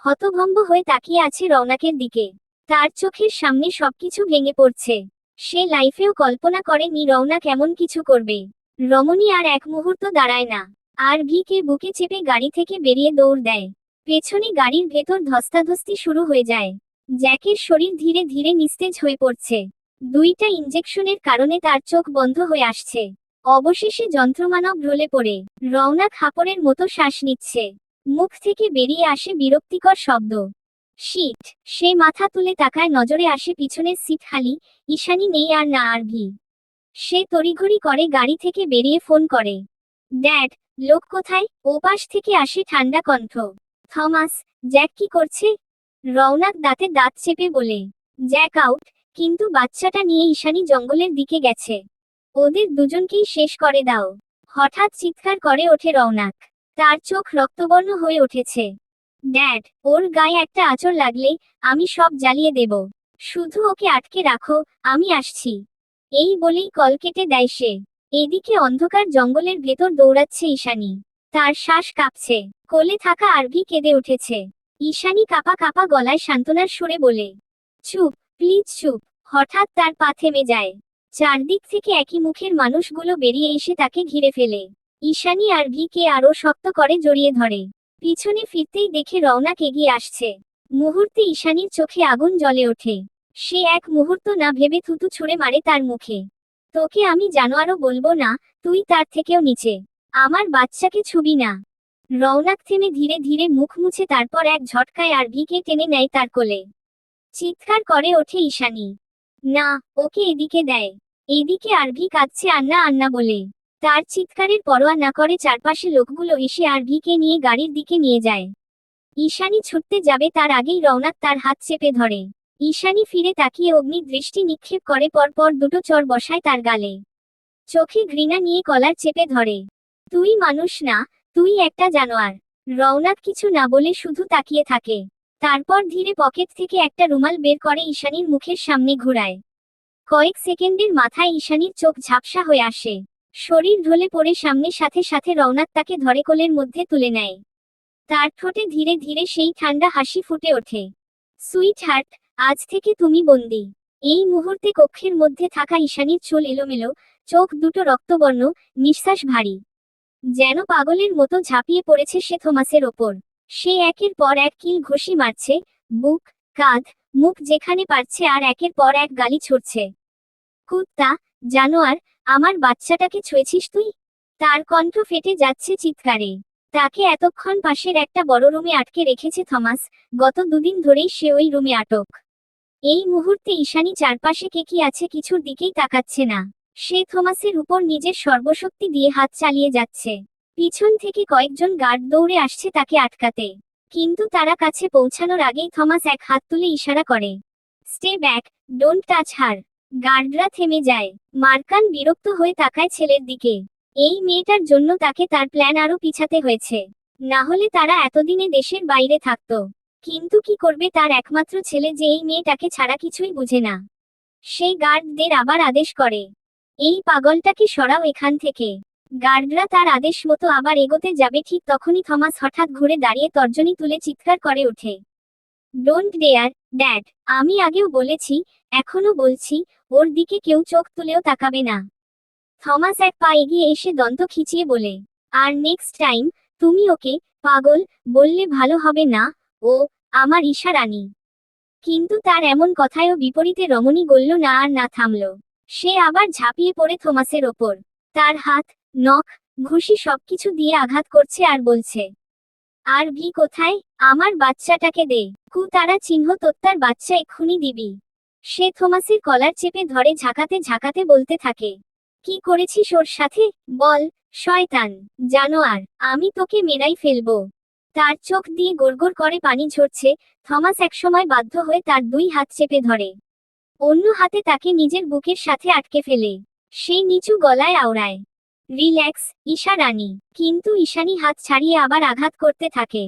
হতভম্ব হয়ে তাকিয়ে আছে রওনাকের দিকে। তার চোখের সামনে সবকিছু ভেঙে পড়ছে। সে লাইফেও কল্পনা করেনি রওনাক এমন কিছু করবে। রমণী আর এক মুহূর্ত দাঁড়ায় না। আর ভিকে বুকে চেপে গাড়ি থেকে বেরিয়ে দৌড় দেয়। পেছনে গাড়ির ভেতর ধস্তাধস্তি শুরু হয়ে যায়। জ্যাকের শরীর ধীরে ধীরে নিস্তেজ হয়ে পড়ছে। দুইটা ইঞ্জেকশনের কারণে তার চোখ বন্ধ হয়ে আসছে। অবশেষে যন্ত্রমানব ঢলে পড়ে। রওনাক হাঁপড়ের মতো শ্বাস নিচ্ছে। মুখ থেকে বেরিয়ে আসে বিরক্তিকর শব্দ, শিট। সে মাথা তুলে তাকায়, নজরে আসে পিছনের সিট খালি, ঈশানী নেই আর না আরভি। সে তড়িঘড়ি করে গাড়ি থেকে বেরিয়ে ফোন করে, ড্যাড, লোক কোথায়? ওপাশ থেকে আসে ঠান্ডা কণ্ঠ। থমাস, জ্যাক কি করছে? রওনাক দাঁতে দাঁত চেপে বলে, জ্যাক আউট, কিন্তু বাচ্চাটা নিয়ে ঈশানী জঙ্গলের দিকে গেছে। ওদের দুজনকেই শেষ করে দাও। হঠাৎ চিৎকার করে ওঠে রওনাক। তার চোখ রক্তবর্ণ হয়ে উঠেছে। ড্যাড, ওর গায়ে একটা আঁচড় লাগলে আমি সব জ্বালিয়ে দেব। শুধু ওকে আটকে রাখো, আমি আসছি। এই বলেই কল কেটে দেয় সে। এদিকে অন্ধকার জঙ্গলের ভেতর দৌড়াচ্ছে ঈশানী। তার শ্বাস কাঁপছে। কোলে থাকা আরভি কেঁদে উঠেছে। ঈশানী কাঁপা কাঁপা গলায় সান্ত্বনার সুরে বলে, চুপ, প্লিজ চুপ। হঠাৎ তার পা থেমে যায়। চারদিক থেকে একই মুখের মানুষগুলো বেরিয়ে এসে তাকে ঘিরে ফেলে। ঈশানী আরভিকে আরো শক্ত করে জড়িয়ে ধরে। পিছনে ফিরতেই দেখে রওনাক এগিয়ে আসছে। মুহূর্তে ঈশানীর চোখে আগুন জ্বলে ওঠে। সে এক মুহূর্ত না ভেবে থুতু ছুঁড়ে মারে তার মুখে। তোকে আমি জানোয়ারও বলবো না, তুই তার থেকেও নিচে। আমার বাচ্চাকে ছুবি না। রওনাক থেমে ধীরে ধীরে মুখ মুছে তারপর এক ঝটকায় আরভিকে টেনে নেয় তার কোলে। চিৎকার করে ওঠে ঈশানী। না, ওকে এদিকে দেয়। এদিকে আরভি কাঁদছে আন্না আন্না বলে। তার চিৎকারের পরোয়া না করে চারপাশে লোকগুলো এসে আরভিকে নিয়ে গাড়ির দিকে নিয়ে যায়। ঈশানী ছুটতে যাবে তার আগেই রওনাক তার হাত চেপে ধরে। ঈশানী ফিরে তাকিয়ে অগ্নি দৃষ্টি নিক্ষেপ করে পরপর দুটো চড় বসায় তার গালে। চোখে ঘৃণা নিয়ে কলার চেপে ধরে। তুই মানুষ না, তুই একটা জানোয়ার। রওনাক কিছু না বলে শুধু তাকিয়ে থাকে। তারপর ধীরে পকেট থেকে একটা রুমাল বের করে ঈশানীর মুখের সামনে ঘুরায়। কয়েক সেকেন্ডের মাথায় ঈশানীর চোখ ঝাপসা হয়ে আসে। শরীর ঢলে পড়ে সামনে সাথে সাথে রওনাক তাকে ধরে কোলের মধ্যে তুলে নেয়। তার ঠোঁটে ধীরে ধীরে সেই ঠান্ডা হাসি ফুটে ওঠে। সুইট হার্ট, আজ থেকে তুমি বন্দি। এই মুহূর্তে কক্ষের মধ্যে থাকা ঈশানীর চুল এলোমেলো, চোখ দুটো রক্তবর্ণ, নিঃশ্বাস ভারী। যেন পাগলের মতো ঝাঁপিয়ে পড়েছে সে থমাসের ওপর। সে একের পর এক কিল ঘুষি মারছে, বুক, কাঁধ, মুখ যেখানে পারছে আর একের পর এক গালি ছুড়ছে। কুত্তা, জানোয়ার, আমার বাচ্চাটাকে ছুঁয়েছিস তুই? তার কণ্ঠ ফেটে যাচ্ছে চিৎকারে। তাকে এতক্ষণ পাশের একটা বড় রুমে আটকে রেখেছে থমাস। গত দুদিন ধরেই সে ওই রুমে আটক। এই মুহূর্তে ঈশানী চারপাশে কে কি আছে কিছুর দিকেই তাকাচ্ছে না। সে থমাসের উপর নিজের সর্বশক্তি দিয়ে হাত চালিয়ে যাচ্ছে। পিছন থেকে কয়েকজন গার্ড দৌড়ে আসছে তাকে আটকাতে। কিন্তু তারা কাছে পৌঁছানোর আগেই থমাস এক হাত তুলে ইশারা করে। স্টে ব্যাক, ডোন্ট টাচ হার। গার্ডরা থেমে যায়। মার্কান বিরক্ত হয়ে তাকায় ছেলের দিকে। এই মেয়েটার জন্য তাকে তার প্ল্যান আরো পিছাতে হয়েছে। না হলে তারা এতদিনে দেশের বাইরে থাকতো। কিন্তু কি করবে তার একমাত্র ছেলে যে এই মেয়েটাকে ছাড়া কিছুই বুঝে না। সেই গার্ডদের আবার আদেশ করে, এই পাগলটাকে সরাও এখান থেকে। গার্ডরা তার আদেশ মতো আবার এগোতে যাবে ঠিক তখনই থমাস হঠাৎ ঘুরে দাঁড়িয়ে তর্জনী তুলে চিৎকার করে ওঠে। Don't dare, dad. আমি আগেও বলেছি, এখনো বলছি, ওর দিকে কেউ চোখ তুলেও তাকাবে না। থমাস এক পা এগিয়ে এসে দন্ত খিচিয়ে বলে, আর নেক্সট টাইম তুমি ওকে পাগল বললে ভালো হবে না। ও আমার ঈশা রানী। কিন্তু তার এমন কথায়ও বিপরীতে রমণী গলল না আর না থামল। সে আবার ঝাঁপিয়ে পড়ে থমাসের ওপর। তার হাত, নখ, ঘুষি সবকিছু দিয়ে আঘাত করছে আর বলছে, আর ভি কোথায়? আমার বাচ্চাটাকে দে। তারা চিহ্ন তোত্তার বাচ্চা এক্ষুনি দিবি। সে থমাসের কলার চেপে ধরে ঝাঁকাতে ঝাঁকাতে বলতে থাকে, কি করেছিস ওর সাথে? বল, শয়তান, জানোয়ার, আমি তোকে মেরাই ফেলবো। তার চোখ দিয়ে গোড়গোড় করে পানি ঝরছে। থমাস একসময় বাধ্য হয়ে তার দুই হাত চেপে ধরে। অন্য হাতে তাকে নিজের বুকের সাথে আটকে ফেলে। সেই নিচু গলায় আওড়ায়, রিল্যাক্স, ঈশা রানী। কিন্তু ঈশানী হাত ছাড়িয়ে আবার আঘাত করতে থাকে।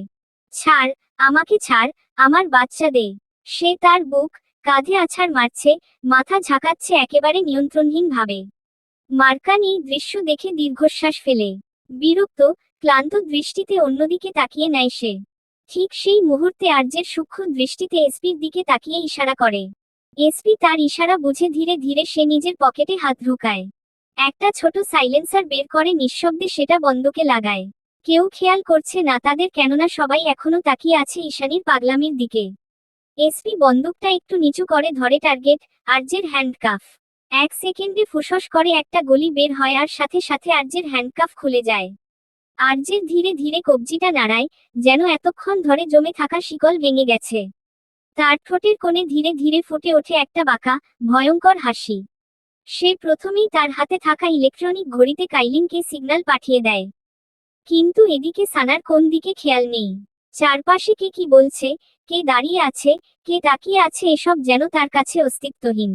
ছাড়, আমাকে ছাড়, আমার বাচ্চা দে। সে তার বুক, কাঁধে আছাড় মারছে, মাথা ঝাঁকাচ্ছে একেবারে নিয়ন্ত্রণহীন ভাবে। মার্কান এই দৃশ্য দেখে দীর্ঘশ্বাস ফেলে। বিরক্ত, ক্লান্ত দৃষ্টিতে অন্যদিকে তাকিয়ে নেয় সে। ঠিক সেই মুহূর্তে আর্যের সূক্ষ্ম দৃষ্টিতে এসপির দিকে তাকিয়ে ইশারা করে। এসপি তার ইশারা বুঝে ধীরে ধীরে সে নিজের পকেটে হাত ঢুকায়। একটা ছোট সাইলেন্সার বের করে নিঃশব্দে সেটা বন্দুকে লাগায়। কেউ খেয়াল করছে না তাদের, কেননা সবাই এখনো তাকিয়ে আছে ঈশানীর পাগলামির দিকে। এসপি বন্দুকটা একটু নিচু করে ধরে টার্গেট, আর্যের হ্যান্ডকাফ। এক সেকেন্ডে ফুসস করে একটা গুলি বের হয় আর সাথে সাথে আর্যের হ্যান্ডকাফ খুলে যায়। আর্যের ধীরে ধীরে কবজিটা নাড়ায়, যেন এতক্ষণ ধরে জমে থাকা শিকল ভেঙে গেছে। তার ঠোঁটের কোণে ধীরে ধীরে ফুটে ওঠে একটা বাঁকা, ভয়ঙ্কর হাসি। সে প্রথমেই তার হাতে থাকা ইলেকট্রনিক ঘড়িতে কাইলিনকে সিগন্যাল পাঠিয়ে দেয়। কিন্তু এদিকে সানার কোন দিকে খেয়াল নেই। চারপাশে কে কি বলছে, কে দাঁড়িয়ে আছে, কে তাকিয়ে আছে এসব যেন তার কাছে অস্তিত্বহীন।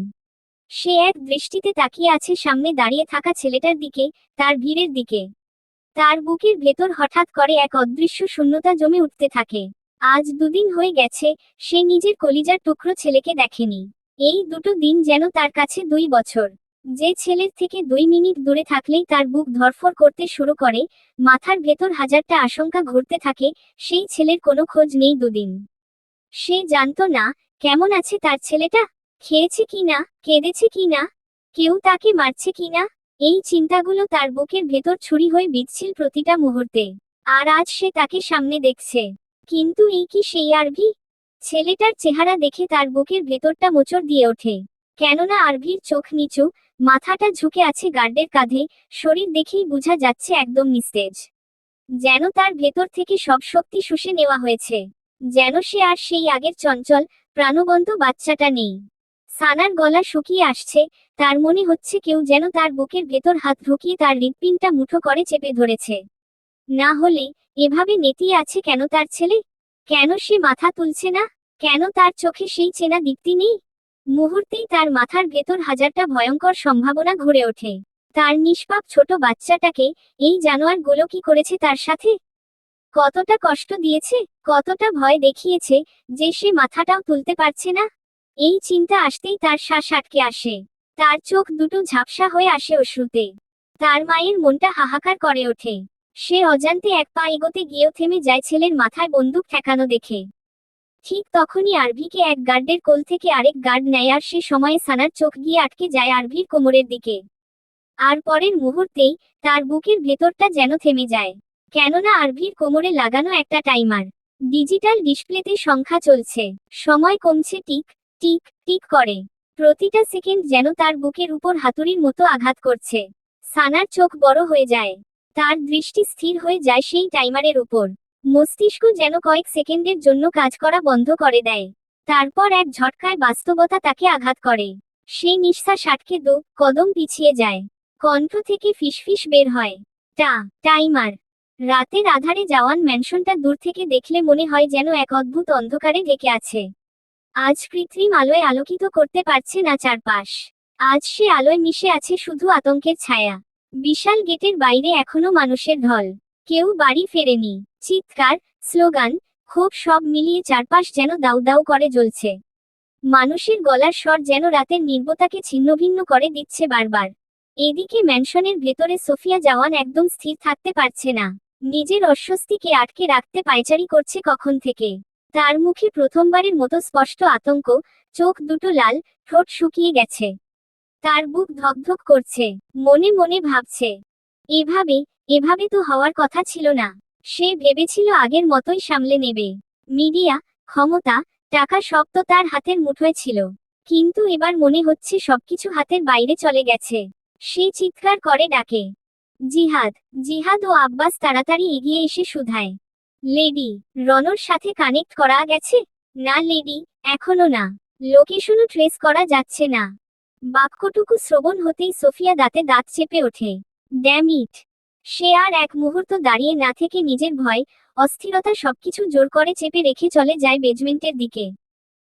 সে এক দৃষ্টিতে তাকিয়ে আছে সামনে দাঁড়িয়ে থাকা ছেলেটার দিকে, তার ভিড়ের দিকে। তার বুকের ভেতর হঠাৎ করে এক অদৃশ্য শূন্যতা জমে উঠতে থাকে। আজ দুদিন হয়ে গেছে সে নিজের কলিজার টুকরো ছেলেকে দেখেনি। এই দুটো দিন যেন তার কাছে 2 বছর। যে ছেলের থেকে 2 মিনিট দূরে থাকলেই তার বুক ধড়ফড় করতে শুরু করে, মাথার ভেতর হাজারটা আশঙ্কা ঘুরতে থাকে, সেই ছেলের কোনো খোঁজ নেই দুদিন। সে জানতো না কেমন আছে তার ছেলেটা, খেয়েছে কিনা, কেঁদেছে কিনা, কেউ তাকে মারছে কিনা। এই চিন্তাগুলো তার বুকের ভেতর ছুরি হয়ে বিঁধছিল প্রতিটা মুহূর্তে। আর আজ সে তাকে সামনে দেখছে। কিন্তু এই কি সেই আরভি? ছেলেটার চেহারা দেখে তার বুকের ভেতরটা মোচড় দিয়ে ওঠে। কেননা আরভির চোখ নিচু, মাথাটা ঝুঁকে আছে গার্ডের কাঁধে, শরীর দেখেই বোঝা যাচ্ছে একদম নিস্তেজ। যেন তার ভেতর থেকে সব শক্তি শুষে নেওয়া হয়েছে। যেন সে আর সেই আগের চঞ্চল, প্রাণবন্ত বাচ্চাটা নেই। সানার গলা শুকিয়ে আসছে, তার মনে হচ্ছে কেউ যেন তার বুকের ভেতর হাত ঢুকিয়ে তার হৃৎপিণ্ডটা মুঠো করে চেপে ধরেছে। না হলে এভাবে নেতিয়ে আছে কেন তার ছেলে? কেন সে মাথা তুলছে না? কেন তার চোখে সেই চেনা দীপ্তি নেই? মুহূর্তেই তার মাথার ভেতর হাজারটা ভয়ঙ্কর সম্ভাবনা ঘুরে ওঠে। তার নিষ্পাপ ছোট বাচ্চাটাকে এই জানোয়ারগুলো কি করেছে তার সাথে? কতটা কষ্ট দিয়েছে, কতটা ভয় দেখিয়েছে, যে সে মাথাটাও তুলতে পারছে না। এই চিন্তা আসতেই তার শ্বাস আটকে আসে। তার চোখ দুটো ঝাপসা হয়ে আসে অশ্রুতে। তার মায়ের মনটা হাহাকার করে ওঠে। সে অজান্তে এক পা এগোতে গিয়েও থেমে যায় ছেলের মাথায় বন্দুক ঠেকানো দেখে। ঠিক তখনই আরভিকে এক গার্ডের কোল থেকে আরেক গার্ড নেয়, আর সে সময়ে সানার চোখ গিয়ে আটকে যায় আরভির কোমরের দিকে। আর পরের মুহূর্তেই তার বুকের ভেতরটা যেন থেমে যায়। কেননা আরভির কোমরে লাগানো একটা টাইমার। ডিজিটাল ডিসপ্লেতে সংখ্যা চলছে। সময় কমছে, টিক টিক টিক করে। প্রতিটা সেকেন্ড যেন তার বুকের উপর হাতুড়ির মতো আঘাত করছে। সানার চোখ বড় হয়ে যায়। তার দৃষ্টি স্থির হয়ে যায় সেই টাইমারের উপর। মস্তিষ্ক যেন কয়েক সেকেন্ডের জন্য কাজ করা বন্ধ করে দেয়। তারপর এক ঝটকায় বাস্তবতা তাকে আঘাত করে। সেই নিঃশ্বাস আটকে দু কদম পিছিয়ে যায়। কণ্ঠ থেকে ফিসফিস বের হয়, টাইমার। রাতের আধারে জওয়ান ম্যানশনটা দূর থেকে দেখলে মনে হয় যেন এক অদ্ভুত অন্ধকারে ঢেকে আছে। আজ কৃত্রিম আলোয় আলোকিত করতে পারছে না চারপাশ। আজ সে আলোয় মিশে আছে শুধু আতঙ্কের ছায়া। বিশাল গেটের বাইরে এখনো মানুষের ঢল। কেউ বাড়ি ফেরেনি। চিৎকার, স্লোগান, ক্ষোভ সব মিলিয়ে চারপাশ যেন দাউ দাউ করে জ্বলছে। মানুষের গলার স্বর যেন রাতের নীরবতাকে ছিন্নভিন্ন করে দিচ্ছে বারবার। এদিকে ম্যানশনের ভেতরে সোফিয়া জওয়ান একদম স্থির থাকতে পারছে না। নিজের অস্বস্তিকে আটকে রাখতে পায়চারি করছে কখন থেকে। তার মুখে প্রথমবারের মতো স্পষ্ট আতঙ্ক, চোখ দুটো লাল, ঠোঁট শুকিয়ে গেছে। তার বুক ধকধক করছে, মনে মনে ভাবছে, এভাবে এভাবে তো হওয়ার কথা ছিল না। সে ভেবেছিল আগের মতোই সামলে নেবে। মিডিয়া, ক্ষমতা, টাকা সব তো তার হাতের মুঠোয় ছিল। কিন্তু এবার মনে হচ্ছে সবকিছু হাতের বাইরে চলে গেছে। সে চিৎকার করে ডাকে, জিহাদ, জিহাদ! ও আব্বাস তাড়াতাড়ি এগিয়ে এসে শুধায়, লেডি, রনর সাথে কানেক্ট করা গেছে? না লেডি, এখনো না। লোকেশনও ট্রেস করা যাচ্ছে না। বাক্যটুকু শ্রবণ হতেই সোফিয়া দাঁতে দাঁত চেপে ওঠে। Damn it! সে আর এক মুহূর্ত দাঁড়িয়ে না থেকে নিজের ভয়, অস্থিরতা সবকিছু জোর করে চেপে রেখে চলে যায় বেজমেন্টের দিকে।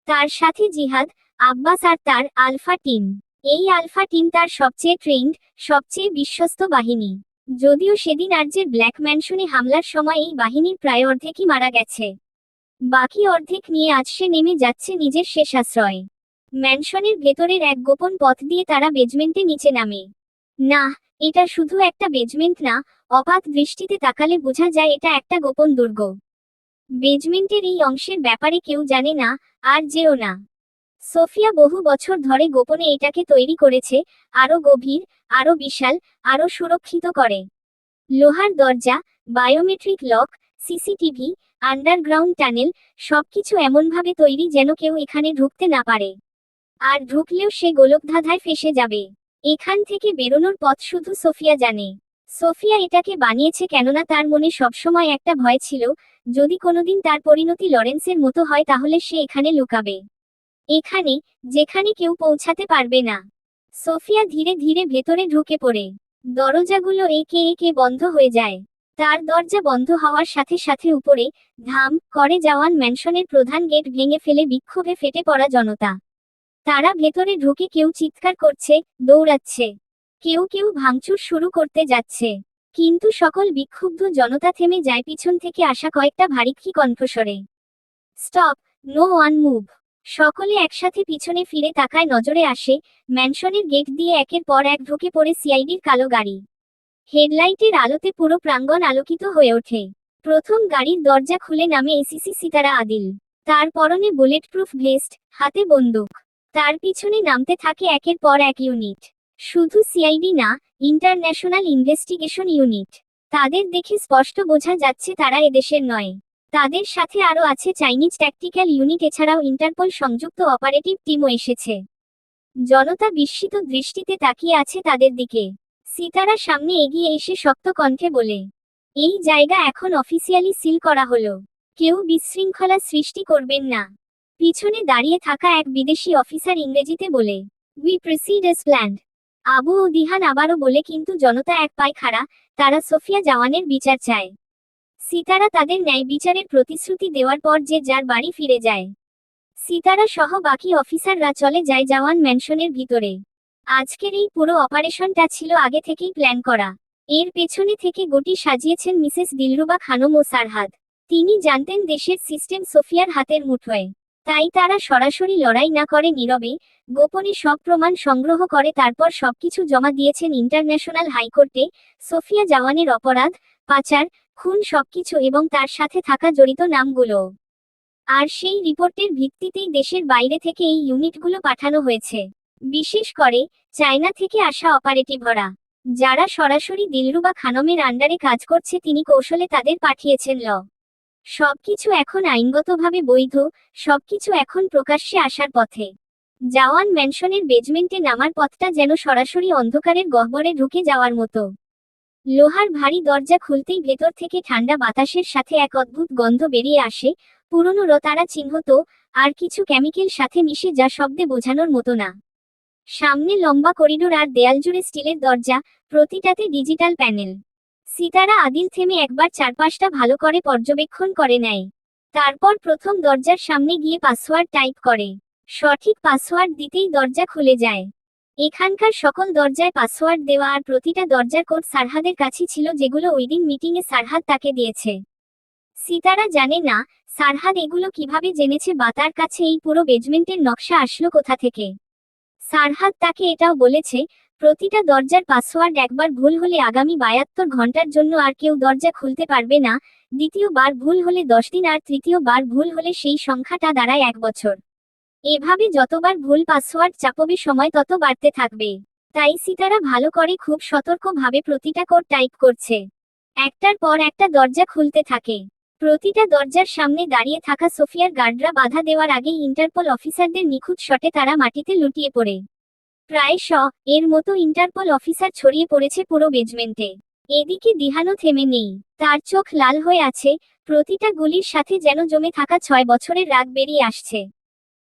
তার সাথে জিহাদ, আব্বাস আর তার আলফা টিম। এই আলফা টিম তার সবচেয়ে ট্রেন্ড, সবচেয়ে বিশ্বস্ত বাহিনী। যদিও সেদিন আর্যের ব্ল্যাক ম্যানশনে হামলার সময় এই বাহিনীর প্রায় অর্ধেকই মারা গেছে। বাকি অর্ধেক নিয়ে আজ সে নেমে যাচ্ছে নিজের শেষ আশ্রয়। ম্যানশনের ভেতরের এক গোপন পথ দিয়ে তারা বেজমেন্টে নিচে নামে। না, এটা শুধু একটা বেজমেন্ট না, অবাক দৃষ্টিতে তাকালে বোঝা যায় এটা একটা গোপন দুর্গ। বেজমেন্টের এই অংশের ব্যাপারে কেউ জানে না, আর যেও না। সোফিয়া বহু বছর ধরে গোপনে এটাকে তৈরি করেছে, আরো গভীর, আরো বিশাল, আরো সুরক্ষিত করে। লোহার দরজা, biometric lock, CCTV, underground tunnel, সবকিছু এমনভাবে তৈরি যেন কেউ এখানে ঢুকতে না পারে। আর ঢুকলেও সে গোলকধাঁধায় ফেসে যাবে। এখান থেকে বেরোনোর পথ শুধু সোফিয়া জানে। সোফিয়া এটাকে বানিয়েছে কেননা তার মনে সবসময় একটা ভয় ছিল, যদি কোনোদিন তার পরিণতি লরেন্সের মতো হয় তাহলে সে এখানে লুকাবে। এখানে, যেখানে কেউ পৌঁছাতে পারবে না। সোফিয়া ধীরে ধীরে ভেতরে ঢুকে পড়ে। দরজাগুলো একে একে বন্ধ হয়ে যায়। তার দরজা বন্ধ হওয়ার সাথে সাথে উপরে ধাম করে জওয়ান ম্যানশনের প্রধান গেট ভেঙে ফেলে বিক্ষোভে ফেটে পড়া জনতা। তারা ভেতরে ঢুকে কেউ চিৎকার করছে, দৌড়াচ্ছে। কেউ কেউ ভাঙচুর শুরু করতে যাচ্ছে। কিন্তু সকল বিক্ষুব্ধ জনতা থেমে যায় পিছন থেকে আসা কয়েকটা ভারী কণ্ঠস্বরে। Stop, no one move! সকলে একসাথে পিছনে ফিরে তাকায়, নজরে আসে ম্যানশনের গেট দিয়ে একের পর এক ঢুকে পড়ে সিআইডির কালো গাড়ি। হেডলাইটের আলোতে পুরো প্রাঙ্গণ আলোকিত হয়ে ওঠে। প্রথম গাড়ির দরজা খুলে নামে এসিসি সিতারা আদিল। তার পরনে বুলেটপ্রুফ ভেস্ট, হাতে বন্দুক। তার পিছনে নামতে থাকে একের পর এক ইউনিট। শুধু সিআইডি না, ইন্টারন্যাশনাল ইনভেস্টিগেশন ইউনিট। তাদের দেখে স্পষ্ট বোঝা যাচ্ছে তারা এদেশের নয়। তাদের সাথে আরও আছে চাইনিজ ট্যাকটিক্যাল ইউনিট, এছাড়াও ইন্টারপোল সংযুক্ত অপারেটিভ টিমও এসেছে। জনতা বিস্মিত দৃষ্টিতে তাকিয়ে আছে তাদের দিকে। সিতারা সামনে এগিয়ে এসে শক্ত কণ্ঠে বলে, এই জায়গা এখন অফিসিয়ালি সিল করা হলো। কেউ বিশৃঙ্খলা সৃষ্টি করবেন না। পিছনে দাঁড়িয়ে থাকা এক বিদেশি অফিসার ইংরেজিতে বলে, we proceed as planned. Abu ও দিহান আবারও বলে, কিন্তু জনতা এক পায়ে খাড়া, তারা সোফিয়া জাওয়ানের বিচার চায়। সিতারা তাদের ন্যায় বিচারের প্রতিশ্রুতি দেওয়ার পর যে যার বাড়ি ফিরে যায়। সিতারা সহ বাকি অফিসাররা চলে যায় জাওয়ান ম্যানশনের ভিতরে। আজকের এই পুরো অপারেশনটা ছিল আগে থেকেই প্ল্যান করা। এর পেছনে থেকে গতি সাজিয়েছেন মিসেস দিলরুবা খানম ও সারহাদ। তিনি জানতেন দেশের সিস্টেম সোফিয়ার হাতের মুঠোয়। তাই তারা সরাসরি লড়াই না করে নীরবে, গোপনে সব প্রমাণ সংগ্রহ করে তারপর সবকিছু জমা দিয়েছেন ইন্টারন্যাশনাল হাইকোর্টে। সোফিয়া জাওয়ানের অপরাধ, পাচার, খুন সবকিছু এবং তার সাথে থাকা জড়িত নামগুলো। আর সেই রিপোর্টের ভিত্তিতেই দেশের বাইরে থেকে এই ইউনিটগুলো পাঠানো হয়েছে। বিশেষ করে চায়না থেকে আসা অপারেটিভরা, যারা সরাসরি দিলরুবা খানমের আন্ডারে কাজ করছে, তিনি কৌশলে তাদের পাঠিয়েছেন। সবকিছু এখন আইনগতভাবে বৈধ, সবকিছু এখন প্রকাশ্যে আসার পথে। জাওয়ান ম্যানশনের বেজমেন্টে নামার পথটা যেন সরাসরি অন্ধকারের গহ্বরে ঢুকে যাওয়ার মতো। লোহার ভারী দরজা খুলতেই ভেতর থেকে ঠান্ডা বাতাসের সাথে এক অদ্ভুত গন্ধ বেরিয়ে আসে, পুরনো তারা চিহ্নিত আর কিছু কেমিক্যাল সাথে মিশে, যা শব্দে বোঝানোর মতো না। সামনে লম্বা করিডোর আর দেয়াল জুড়ে স্টিলের দরজা, প্রতিটাতে ডিজিটাল প্যানেল। সিতারা আদিল থেমে একবার চারপাশটা ভালো করে পর্যবেক্ষণ করে নেয়। তারপর প্রথম দরজার সামনে গিয়ে পাসওয়ার্ড টাইপ করে। সঠিক পাসওয়ার্ড দিতেই দরজা খুলে যায়। এখানকার সকল দরজায় পাসওয়ার্ড দেওয়া, আর প্রতিটা দরজার কোড সারহাদের কাছে ছিল, যেগুলো ওইদিন মিটিংয়ে সারহাদ তাকে দিয়েছে। সিতারা জানে না সারহাদ এগুলো কিভাবে জেনেছে বা তার কাছে এই পুরো বেজমেন্টের নকশা আসলো কোথা থেকে। সারহাদ তাকে এটাও বলেছে, প্রতিটা দরজার পাসওয়ার্ড একবার ভুল হলে আগামী 72 ঘন্টার জন্য আর কেউ দরজা খুলতে পারবে না। দ্বিতীয়বার ভুল হলে 10 দিন, আর তৃতীয়বার ভুল হলে সেই সংখ্যাটা দাঁড়ায় 1 বছর। এভাবে যতবার ভুল পাসওয়ার্ড চাপবে সময় তত বাড়তে থাকবে। তাই সিতারা ভালো করে খুব সতর্কভাবে প্রতিটা কোড টাইপ করছে। একটার পর একটা দরজা খুলতে থাকে। প্রতিটা দরজার সামনে দাঁড়িয়ে থাকা সোফিয়ার গার্ডরা বাধা দেওয়ার আগেই ইন্টারপোল অফিসারদের নিখুঁত শটে তারা মাটিতে লুটিয়ে পড়ে। প্রায় এর মতো ইন্টারপোল অফিসার ছড়িয়ে পড়েছে পুরো বেজমেন্টে। এদিকে দিহানও থেমে নেই। তার চোখ লাল হয়ে আছে, প্রতিটা গুলির সাথে যেন জমে থাকা 6 বছরের রাগ বেরিয়ে আসছে।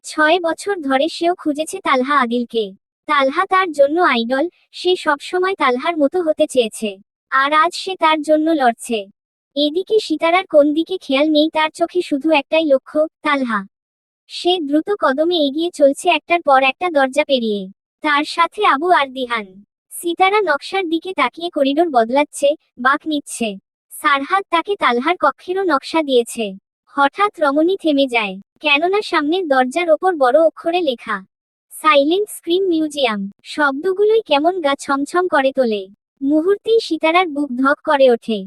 6 বছর ধরে সেও খুঁজেছে তালহা আদিলকে। তালহা তার জন্য আইডল, সে সবসময় তালহার মতো হতে চেয়েছে। আর আজ সে তার জন্য লড়ছে। এদিকে সিতারার কোন দিকে খেয়াল নেই, তার চোখে শুধু একটাই লক্ষ্য, তালহা। সে দ্রুত কদমে এগিয়ে চলছে একটার পর একটা দরজা পেরিয়ে। তার সাথে আবু আর দিহান। সিতারা নকশার দিকে তাকিয়ে করিডোর বদলাচ্ছে, বাঁক নিচ্ছে। সারহাদ তাকে তালহার কক্ষেরও নকশা দিয়েছে। হঠাৎ রমণী থেমে যায়, কেননা সামনের দরজার ওপর বড় অক্ষরে লেখা, সাইলেন্ট স্ক্রিন মিউজিয়াম। শব্দগুলোই কেমন গা ছমছম করে তোলে। মুহূর্তেই সিতারার বুক ধক করে ওঠে।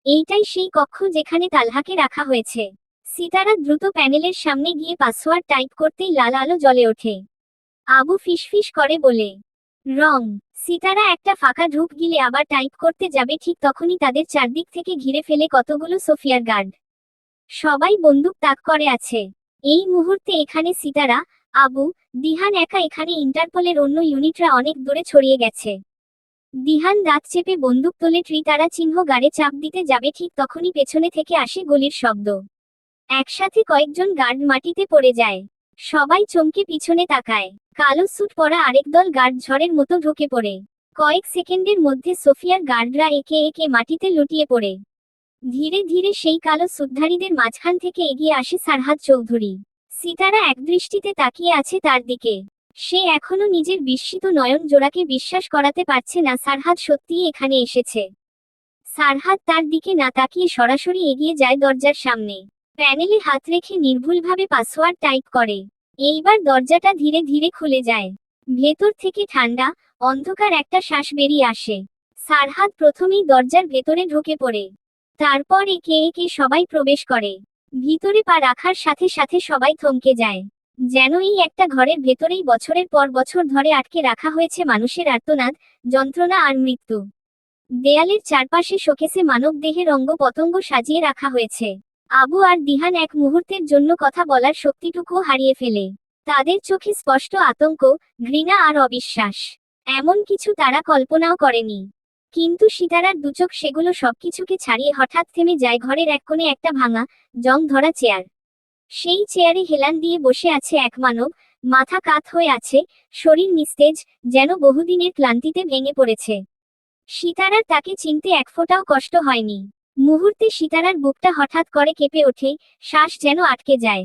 এইটাই সেই কক্ষ যেখানে তালহাকে রাখা হয়েছে। সিতারা দ্রুত প্যানেলের সামনে গিয়ে পাসওয়ার্ড টাইপ করতেই লাল আলো জ্বলে ওঠে। আবু ফিসফিস করে বলে, রং। সিতারা একটা ফাঁকা ঢুক গিলে আবার টাইপ করতে যাবে, ঠিক তখনই তাদের চারদিক থেকে ঘিরে ফেলে কতগুলো সোফিয়ার গার্ড। সবাই বন্দুক তাক করে আছে। এই মুহূর্তে এখানে সিতারা, আবু, দিহান একা, এখানে ইন্টারপোলের অন্য ইউনিটরা অনেক দূরে ছড়িয়ে গেছে। দিহান দাঁত চেপে বন্দুক তোলে, তারা চিহ্ন গাড়ে চাপ দিতে যাবে, ঠিক তখনই পেছনে থেকে আসে গুলির শব্দ। একসাথে কয়েকজন গার্ড মাটিতে পড়ে যায়। সবাই চমকে পিছনে তাকায়। কালো স্যুট পরা আরেক দল গার্ড ঝড়ের মতো ঢুকে পড়ে। কয়েক সেকেন্ডের মধ্যে সোফিয়ার গার্ডরা একে একে মাটিতে লুটিয়ে পড়ে। ধীরে ধীরে সেই কালো স্যুটধারীদের মাঝখান থেকে এগিয়ে আসে সারহাদ চৌধুরী। সিতারা একদৃষ্টিতে তাকিয়ে আছে তার দিকে। সে এখনো নিজের বিস্মিত নয়ন জোড়াকে বিশ্বাস করাতে পারছে না সারহাদ সত্যিই এখানে এসেছে। সারহাদ তার দিকে না তাকিয়ে সরাসরি এগিয়ে যায় দরজার সামনে। প্যানেলে হাত রেখে নির্ভুলভাবে পাসওয়ার্ড টাইপ করে। এইবার দরজাটা ধীরে ধীরে খুলে যায়। ভেতর থেকে ঠান্ডা, অন্ধকার একটা শ্বাস বেরিয়ে আসে। সারহাদ প্রথমেই দরজার ভেতরে ঢুকে পড়ে। তারপর একে একে সবাই প্রবেশ করে। ভিতরে পা রাখার সাথে সাথে সবাই থমকে যায়। যেন এই একটা ঘরের ভেতরেই বছরের পর বছর ধরে আটকে রাখা হয়েছে মানুষের আর্তনাদ, যন্ত্রণা আর মৃত্যু। দেয়ালের চারপাশে শোকেসে মানবদেহের অঙ্গ পতঙ্গ সাজিয়ে রাখা হয়েছে। আবু আর দিহান এক মুহূর্তের জন্য কথা বলার শক্তিটুকুও হারিয়ে ফেলে। তাদের চোখে স্পষ্ট আতঙ্ক, ঘৃণা আর অবিশ্বাস। এমন কিছু তারা কল্পনাও করেনি। কিন্তু সিতারার দুচোখ সেগুলো সবকিছুকে ছাড়িয়ে হঠাৎ থেমে যায় ঘরের এক কোণে একটা ভাঙা, জং ধরা চেয়ার। সেই চেয়ারে হেলান দিয়ে বসে আছে এক মানব, মাথা কাত হয়ে আছে, শরীর নিস্তেজ, যেন বহুদিনের ক্লান্তিতে ভেঙে পড়েছে। সিতারার তাকে চিনতে এক ফোঁটাও কষ্ট হয়নি। মুহূর্তে সিতারার বুকটা হঠাৎ করে কেঁপে ওঠে, শ্বাস যেন আটকে যায়।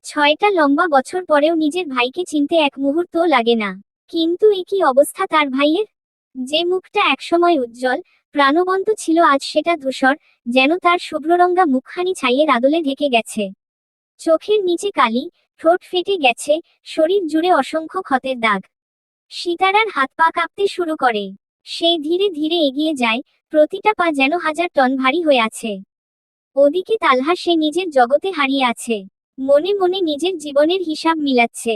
6টা লম্বা বছর পরেও নিজের ভাইকে চিনতে এক মুহূর্তও লাগে না। কিন্তু এ কি অবস্থা তার ভাইয়ের? যে মুখটা একসময় উজ্জ্বল, প্রাণবন্ত ছিল আজ সেটা ধূসর, যেন তার শুভ্ররঙা মুখখানি ছাইয়ের আদলে ঢেকে গেছে। চোখের নিচে কালি, ঠোঁট ফেটে গেছে, শরীর জুড়ে অসংখ্য ক্ষতের দাগ। সিতারার হাত পা কাঁপতে শুরু করে। সে ধীরে ধীরে এগিয়ে যায়, প্রতিটা পা যেন 1000 টন ভারী হয়ে আছে। ওদিকে তালহা সে নিজের জগতে হারিয়ে আছে। মনে মনে নিজের জীবনের হিসাব মিলাচ্ছে।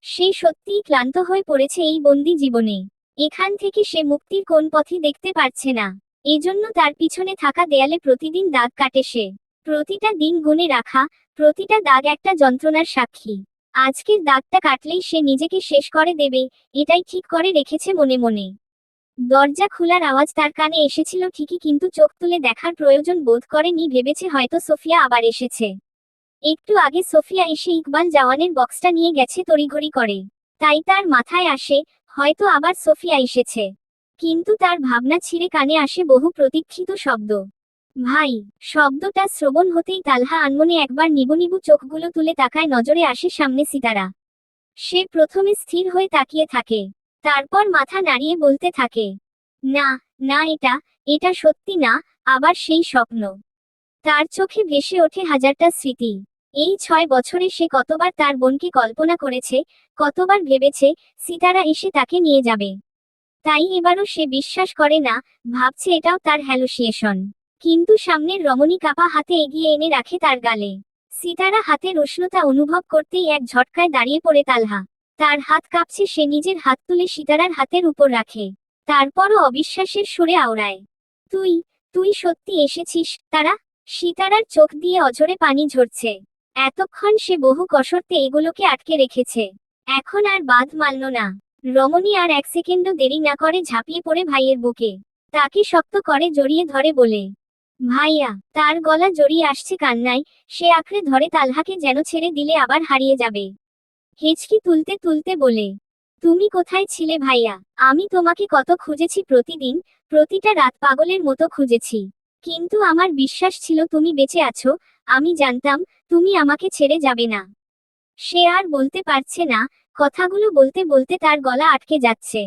সে সত্যিই ক্লান্ত হয়ে পড়েছে এই বন্দি জীবনে। এখান থেকে সে মুক্তির কোন পথই দেখতে পারছে না। এজন্য তার পিছনে থাকা দেয়ালে প্রতিদিন দাগ কাটে সে। প্রতিটা দিন গুণে রাখা, প্রতিটা দাগ একটা যন্ত্রণার সাক্ষী। আজকের দাগটা কাটলেই সে নিজেকে শেষ করে দেবে, এটাই ঠিক করে রেখেছে মনে মনে। দরজা খোলার আওয়াজ তার কানে এসেছিল ঠিকই, কিন্তু চোখ তুলে দেখার প্রয়োজন বোধ করেনি। ভেবেছে হয়তো সোফিয়া আবার এসেছে। একটু আগে সোফিয়া এসে ইকবাল জাওয়ানের বক্সটা নিয়ে গেছে তড়িঘড়ি করে। তাই তার মাথায় আসে, হয়তো আবার সোফিয়া এসেছে। কিন্তু তার ভাবনা ছিঁড়ে কানে আসে বহু প্রতীক্ষিত শব্দ। ভাই! শব্দটা শ্রবণ হতেই তালহা আনমনে একবার নিবু নিবু চোখগুলো তুলে তাকায়। নজরে আসে সামনে সিতারা। সে প্রথমে স্থির হয়ে তাকিয়ে থাকে। তারপর মাথা নাড়িয়ে বলতে থাকে, না, না, এটা সত্যি না। আবার সেই স্বপ্ন। তার চোখে ভেসে ওঠে হাজারটা স্মৃতি। এই 6 বছরে সে কতবার তার বোনকে কল্পনা করেছে, কতবার ভেবেছে সিতারা এসে তাকে নিয়ে যাবে। তাই এবারও সে বিশ্বাস করে না, ভাবছে এটাও তার হ্যালুসিনেশন। কিন্তু সামনের রমণী কাপা হাতে এগিয়ে এনে রাখে তার গালে। সিতারা হাতের উষ্ণতা অনুভব করতেই এক ঝটকায় দাঁড়িয়ে পড়ে তালহা। তার হাত কাঁপছে, সে নিজের হাত তুলে সিতারার হাতের উপর রাখে। তারপরও অবিশ্বাসের সুরে আওড়ায়, তুই তুই সত্যি এসেছিস তারা? সিতারার চোখ দিয়ে অঝরে পানি ঝরছে। এতক্ষণ সে বহু কসরতে এগুলোকে আটকে রেখেছে। এখন আর বাদ মানল না। রমণী আর এক সেকেন্ডও দেরি না করে ঝাঁপিয়ে পড়ে ভাইয়ের বুকে। তাকে শক্ত করে জড়িয়ে ধরে বলে, ভাইয়া! তার গলা জড়িয়ে আসছে কান্নায়। সে আঁকড়ে ধরে তালহাকে, যেন ছেড়ে দিলে আবার হারিয়ে যাবে। হেঁচকি তুলতে তুলতে বলে, তুমি কোথায় ছিলে ভাইয়া? আমি তোমাকে কত খুঁজেছি প্রতিদিন, প্রতিটা রাত পাগলের মতো খুঁজেছি। কিন্তু আমার বিশ্বাস ছিল তুমি বেঁচে আছো। আমি জানতাম তুমি আমাকে ছেড়ে যাবে না। সে আর বলতে পারছে না। কথাগুলো বলতে বলতে তার গলা আটকে যাচ্ছে।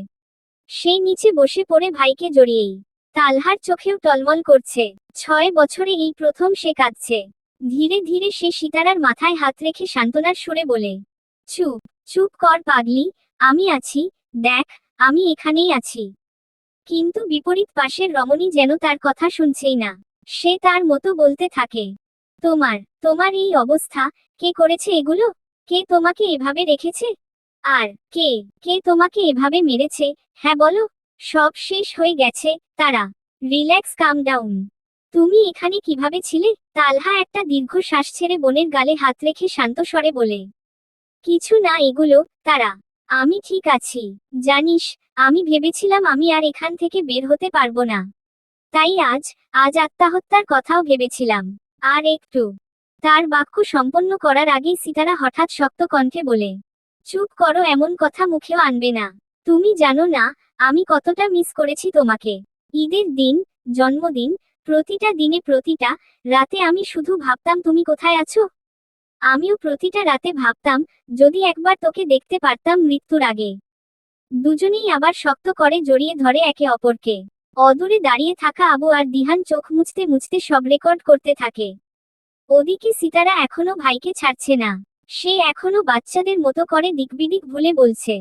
সে নিচে বসে পড়ে ভাইকে জড়িয়েই। তালহার চোখেও টলমল করছে। 6 বছরে এই প্রথম সে কাঁদছে। ধীরে ধীরে সে সিতারার মাথায় হাত রেখে সান্ত্বনার সুরে বলে, চুপ চুপ কর পাগলি, আমি আছি, দেখ, আমি এখানেই আছি। কিন্তু বিপরীত পাশের রমণী যেন তার কথা শুনছেই না। সে তার মতো বলতে থাকে, তোমার তোমার এই অবস্থা, কে করেছে এগুলো? কে তোমাকে এভাবে রেখেছে? আর কে কে তোমাকে এভাবে মেরেছে? হ্যাঁ বলো। সব শেষ হয়ে গেছে তারা। রিল্যাক্স, কাম ডাউন। তুমি এখানে কিভাবে ছিলে? তালহা একটা দীর্ঘ শ্বাস ছেড়ে বোনের গালে হাত রেখে শান্ত স্বরে বলে, কিছু না এগুলো, তারা। আমি ঠিক আছি। জানিস, আমি ভেবেছিলাম আমি আর এখান থেকে বের হতে পারবো না। তাই আজ আজ আত্মহত্যার কথাও ভেবেছিলাম। আর একটু। তার বাক্য সম্পন্ন করার আগেই সিতারা হঠাৎ শক্ত কণ্ঠে বলে, চুপ করো, এমন কথা মুখেও আনবে না। তুমি জানো না আমি কতটা মিস করেছি তোমাকে। ঈদের দিন, জন্মদিন, প্রতিটা দিনে, প্রতিটা রাতে আমি শুধু ভাবতাম তুমি কোথায় আছো। আমিও প্রতিটা রাতে ভাবতাম, যদি একবার তোকে দেখতে পারতাম মৃত্যুর আগে। দুজনেই আবার শক্ত করে জড়িয়ে ধরে একে অপরকে। অদূরে দাঁড়িয়ে থাকা আবু আর দিহান চোখ মুছতে মুছতে সব রেকর্ড করতে থাকে। ওদিকে সিতারা এখনো ভাইকে ছাড়ছে না। সে এখনো বাচ্চাদের মতো করে দিকবিদিক ভুলে বলছে,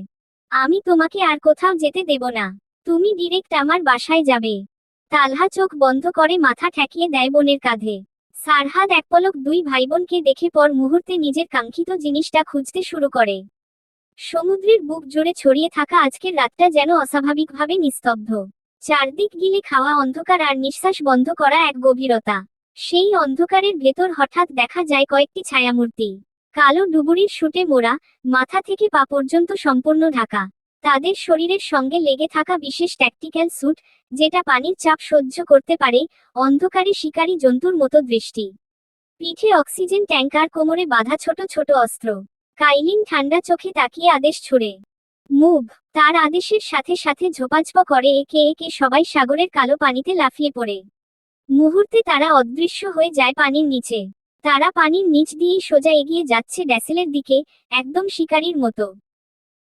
আমি তোমাকে আর কোথাও যেতে দেব না। তুমি ডিরেক্ট আমার বাসায় যাবে। তালহা চোখ বন্ধ করে মাথা ঠেকিয়ে দেয় বোনের কাঁধে। সারহাদ এক পলক দুই ভাইবোনকে দেখে পর মুহূর্তে নিজের কাঙ্ক্ষিত জিনিসটা খুঁজতে শুরু করে। সমুদ্রের বুক জুড়ে ছড়িয়ে থাকা আজকের রাতটা যেন অস্বাভাবিকভাবে নিস্তব্ধ। চারদিক গিলে খাওয়া অন্ধকার আর নিঃশ্বাস বন্ধ করা এক গভীরতা। সেই অন্ধকারের ভেতর হঠাৎ দেখা যায় কয়েকটি ছায়ামূর্তি। কালো ডুবুরির সুটে মোড়া, মাথা থেকে পা পর্যন্ত সম্পূর্ণ ঢাকা। তাদের শরীরের সঙ্গে লেগে থাকা বিশেষ ট্যাকটিক্যাল স্যুট, যেটা পানির চাপ সহ্য করতে পারে, অন্ধকারে শিকারী জন্তুর মতো দৃষ্টি। পিঠে অক্সিজেন ট্যাঙ্কার, কোমরে বাঁধা ছোট ছোট অস্ত্র। কাইলিন ঠান্ডা চোখে তাকিয়ে আদেশ ছুড়ে মুভ। তার আদেশের সাথে সাথে ঝোপাঝপ করে একে একে সবাই সাগরের কালো পানিতে লাফিয়ে পড়ে। মুহূর্তে তারা অদৃশ্য হয়ে যায় পানির নিচে। তারা পানির নিচ দিয়েই সোজা এগিয়ে যাচ্ছে ড্যাসেলের দিকে, একদম শিকারীর মতো।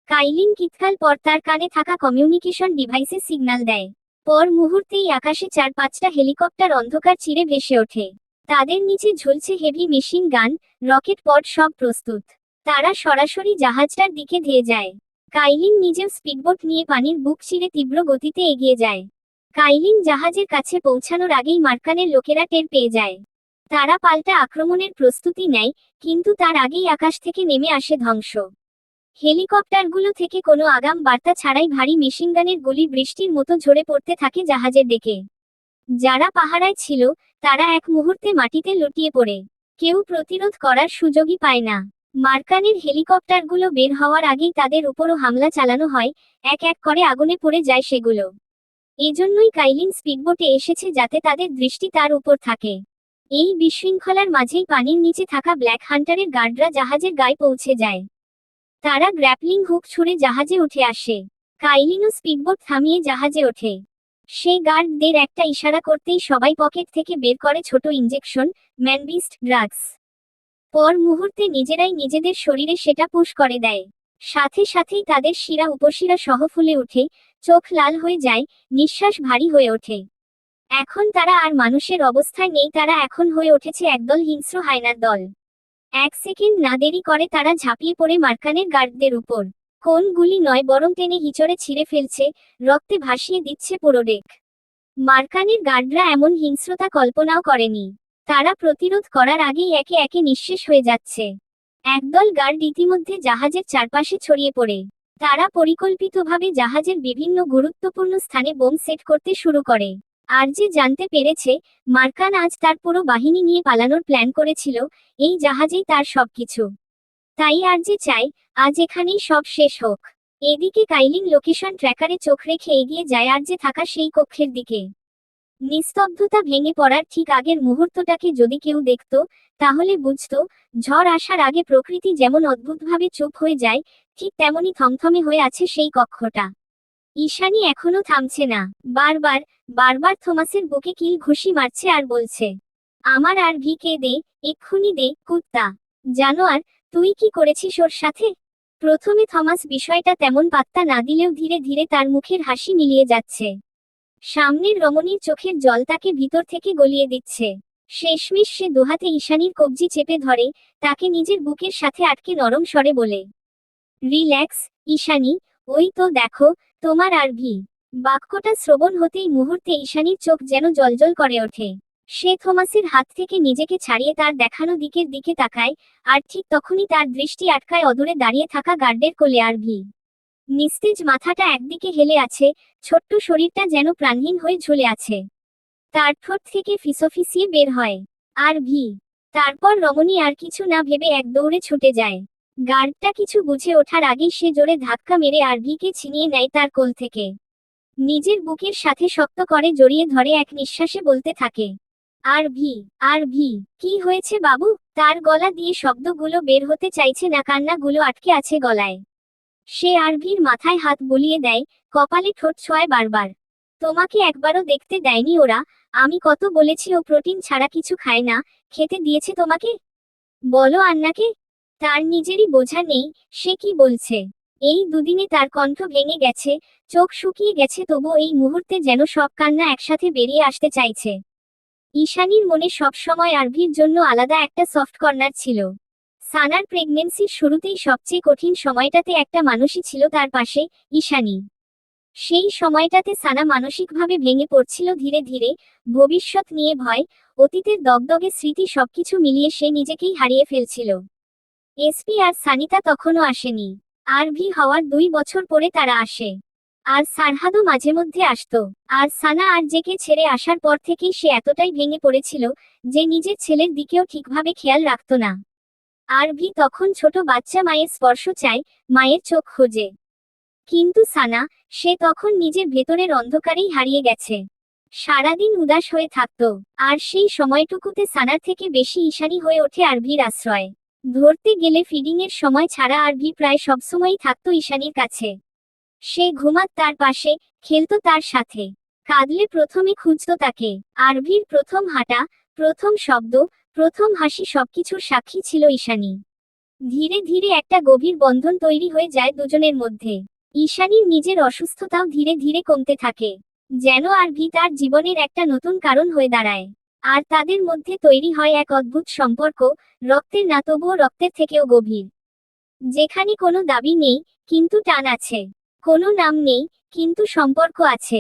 কাইলিন কিতকাল পর তার কানে থাকা কমিউনিকেশন ডিভাইসে সিগন্যাল দেয়। পর মুহূর্তেই আকাশে 4-5টা হেলিকপ্টার অন্ধকার চিরে ভেসে ওঠে। তাদের নিচে ঝুলছে হেভি মেশিন গান, রকেট পড, সব প্রস্তুত। তারা সরাসরি জাহাজটার দিকে ধেয়ে যায়। কাইলিন নিজেও স্পিডবোট নিয়ে পানির বুক চিরে তীব্র গতিতে এগিয়ে যায়। কাইলিন জাহাজের কাছে পৌঁছানোর আগেই মার্কানের লোকেরা টের পেয়ে যায়। তারা পাল্টা আক্রমণের প্রস্তুতি নেয়, কিন্তু তার আগেই আকাশ থেকে নেমে আসে ধ্বংস। হেলিকপ্টারগুলো থেকে কোনো আগাম বার্তা ছাড়াই ভারী মেশিনগানের গুলি বৃষ্টির মতো ঝরে পড়তে থাকে জাহাজের দিকে। যারা পাহারায় ছিল, তারা এক মুহূর্তে মাটিতে লুটিয়ে পড়ে। কেউ প্রতিরোধ করার সুযোগই পায় না। মার্কানের হেলিকপ্টারগুলো বের হওয়ার আগেই তাদের উপরও হামলা চালানো হয়, এক এক করে আগুনে পড়ে যায় সেগুলো। এজন্যই কাইলিন স্পিডবোটে এসেছে, যাতে তাদের দৃষ্টি তার উপর থাকে। এই বিশৃঙ্খলার মাঝেই পানির নিচে থাকা ব্ল্যাক হান্টারের গার্ডরা জাহাজের গায়ে পৌঁছে যায়। তারা গ্র্যাপলিং হুক ছুঁড়ে জাহাজে উঠে আসে। কাইলিনও স্পিডবোট থামিয়ে জাহাজে ওঠে। সে গার্ডদের একটা ইশারা করতেই সবাই পকেট থেকে বের করে ছোট ইনজেকশন, ম্যানবিস্ট ড্রাগস। পর মুহূর্তে নিজেরাই নিজেদের শরীরে সেটা পুশ করে দেয়। সাথে সাথেই তাদের শিরা উপশিরা সহ ফুলে ওঠে, চোখ লাল হয়ে যায়, নিঃশ্বাস ভারী হয়ে ওঠে। এখন তারা আর মানুষের অবস্থায় নেই, তারা এখন হয়ে উঠেছে একদল হিংস্র হায়নার দল। এক সেকেন্ড না দেরি করে তারা ঝাঁপিয়ে পড়ে মার্কানের গার্ডদের উপর। কোন গুলি নয়, বরং টেনে হিচড়ে ছিঁড়ে ফেলছে, রক্তে ভাসিয়ে দিচ্ছে পুরো ডেক। মার্কানের গার্ডরা এমন হিংস্রতা কল্পনাও করেনি। তারা প্রতিরোধ করার আগেই একে একে নিঃশেষ হয়ে যাচ্ছে। একদল গার্ড ইতিমধ্যে জাহাজের চারপাশে ছড়িয়ে পড়ে। তারা পরিকল্পিতভাবে জাহাজের বিভিন্ন গুরুত্বপূর্ণ স্থানে বোম সেট করতে শুরু করে। আর যে জানতে পেরেছে, মার্কান আজ তার পুরো বাহিনী নিয়ে পালানোর প্ল্যান করেছিল, এই জাহাজেই তার সবকিছু। তাই আর যে চায়, আজ এখানেই সব শেষ হোক। এদিকে কাইলিন লোকেশন ট্র্যাকারে চোখ রেখে এগিয়ে যায় আর যে থাকা সেই কক্ষের দিকে। নিস্তব্ধতা ভেঙে পড়ার ঠিক আগের মুহূর্তটাকে যদি কেউ দেখত, তাহলে বুঝতো, ঝড় আসার আগে প্রকৃতি যেমন অদ্ভুতভাবে চুপ হয়ে যায়, ঠিক তেমনই থমথমে হয়ে আছে সেই কক্ষটা। ঈশানী এখনো থামছে না। বারবার বারবার থমাসের বুকে কিল ঘুষি মারছে আর বলছে, আমার আর ভিকে দে, এক্ষুনি দে, কুত্তা জানোয়ার, তুই কি করেছিস ওর সাথে? প্রথমে থমাস বিষয়টা তেমন পাত্তা না দিলেও ধীরে ধীরে তার মুখের হাসি মিলিয়ে যাচ্ছে। সামনের রমণীর চোখের জল তাকে ভিতর থেকে গলিয়ে দিচ্ছে। শেষমেশ সে দুহাতে ঈশানীর কবজি চেপে ধরে, তাকে নিজের বুকের সাথে আটকে নরম স্বরে বলে, রিল্যাক্স, ঈশানী, ওই তো দেখো, তোমার আর ভি। বাক্যটা শ্রবণ হতেই মুহূর্তে ঈশানীর চোখ যেন জ্বলজ্বল করে ওঠে। সে থমাসের হাত থেকে নিজেকে ছাড়িয়ে তার দেখানো দিকের দিকে তাকায়, আর ঠিক তখনই তার দৃষ্টি আটকায় অদূরে দাঁড়িয়ে থাকা গার্ডের কোলে আর ভি। নিস্তেজ মাথাটা একদিকে হেলে আছে, ছোট্ট শরীরটা যেন প্রাণহীন হয়ে ঝুলে আছে। তার ঠোঁট থেকে ফিসফিসিয়ে বের হয়, আর ভি। তারপর রমণী আর কিছু না ভেবে এক দৌড়ে ছুটে যায়। গার্ডটা কিছু বুঝে ওঠার আগেই সে জোরে ধাক্কা মেরে আরভিকে ছিনিয়ে নেয় তার কোল থেকে। নিজের বুকের সাথে শক্ত করে জড়িয়ে ধরে এক নিঃশ্বাসে বলতে থাকে, আরভি, আরভি, কি হয়েছে বাবু? তার গলা দিয়ে শব্দগুলো বের হতে চাইছে না, কান্নাগুলো আটকে আছে গলায়। সে আরভির মাথায় হাত বুলিয়ে দেয়, কপালে ঠোঁট ছোঁয়ায় বারবার। তোমাকে একবারও দেখতে দেয়নি ওরা? আমি কত বলেছি ও প্রোটিন ছাড়া কিছু খায় না, খেতে দিয়েছে তোমাকে? বলো আন্নাকে। তার নিজেরই বোঝা নেই সে কি বলছে। এই দুদিনে তার কণ্ঠ ভেঙে গেছে, চোখ শুকিয়ে গেছে, তবু এই মুহূর্তে যেন সব কান্না একসাথে বেরিয়ে আসতে চাইছে। ঈশানীর মনে সবসময় আরভির জন্য আলাদা একটা সফট কর্নার ছিল। সানার প্রেগনেন্সির শুরুতেই সবচেয়ে কঠিন সময়টাতে একটা মানুষই ছিল তার পাশে, ঈশানী। সেই সময়টাতে সানা মানসিকভাবে ভেঙে পড়ছিল ধীরে ধীরে, ভবিষ্যৎ নিয়ে ভয়, অতীতের দগদগে স্মৃতি সবকিছু মিলিয়ে সে নিজেকেই হারিয়ে ফেলছিল। এসপি আর সানিতা তখনও আসেনি। আরভি হওয়ার 2 বছর পরে তারা আসে। আর সারহাদও মাঝে মধ্যে আসতো। আর সানা আর জেকে ছেড়ে আসার পর থেকেই সে এতটাই ভেঙে পড়েছিল যে নিজের ছেলের দিকেও ঠিকভাবে খেয়াল রাখতো না। আর ভি তখন ছোট বাচ্চা, মায়ের স্পর্শ চায়, মায়ের চোখ খোঁজে। কিন্তু সানা, সে তখন নিজের ভেতরের অন্ধকারেই হারিয়ে গেছে। সারাদিন উদাস হয়ে থাকতো। আর সেই সময়টুকুতে সানার থেকে বেশি ঈশানী হয়ে ওঠে আরভির আশ্রয়। ধরতে গেলে ফিডিং এর সময় ছাড়া আরভি প্রায় সবসময়ই থাকতো ঈশানীর কাছে। সে ঘুমাত তার পাশে, খেলতো তার সাথে, কাঁদলে প্রথমে খুঁজতো তাকে। আরভির প্রথম হাঁটা, প্রথম শব্দ, প্রথম হাসি সবকিছুর সাক্ষী ছিল ঈশানী। ধীরে ধীরে একটা গভীর বন্ধন তৈরি হয়ে যায় দুজনের মধ্যে। ঈশানীর নিজের অসুস্থতাও ধীরে ধীরে কমতে থাকে, যেন আরভি তার জীবনের একটা নতুন কারণ হয়ে দাঁড়ায়। আর তাদের মধ্যে তৈরি হয় এক অদ্ভুত সম্পর্ক, রক্তের না তবুও রক্তের থেকেও গভীর। যেখানে কোনো দাবি নেই, কিন্তু টান আছে। কোনো নাম নেই, কিন্তু সম্পর্ক আছে।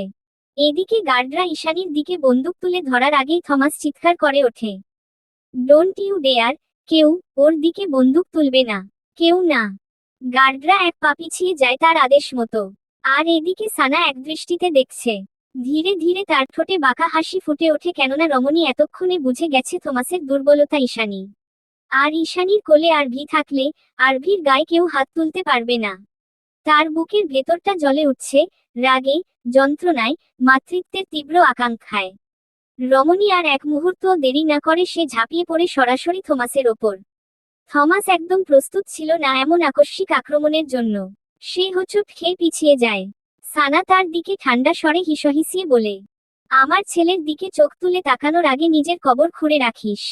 এদিকে গার্ডরা ঈশানীর দিকে বন্দুক তুলে ধরার আগেই থমাস চিৎকার করে ওঠে, ডোন্ট ইউ ডেয়ার! কেউ ওর দিকে বন্দুক তুলবে না, কেউ না। গার্ডরা এক পা পিছিয়ে যায় তার আদেশ মতো। আর এদিকে সানা একদৃষ্টিতে দেখছে। ধীরে ধীরে তার ঠোঁটে বাঁকা হাসি ফুটে ওঠে, কেননা রমণী এতক্ষণে বুঝে গেছে থমাসের দুর্বলতা ঈশানী। আর ঈশানীর কোলে আরভি থাকলে আরভির গায়ে কেউ হাত তুলতে পারবে না। তার বুকের ভেতরটা জ্বলে উঠছে, রাগে, যন্ত্রণায়, মাতৃত্বের তীব্র আকাঙ্ক্ষায়। রমণী আর এক মুহূর্তও দেরি না করে সে ঝাঁপিয়ে পড়ে সরাসরি থমাসের ওপর। থমাস একদম প্রস্তুত ছিল না এমন আকস্মিক আক্রমণের জন্য। সে হোঁচট খেয়ে পিছিয়ে যায়। সানা তার দিকে ঠান্ডা স্বরে হিসহিসিয়ে বলে, আমার ছেলের দিকে চোখ তুলে তাকানোর আগে নিজের কবর খুঁড়ে রাখিস।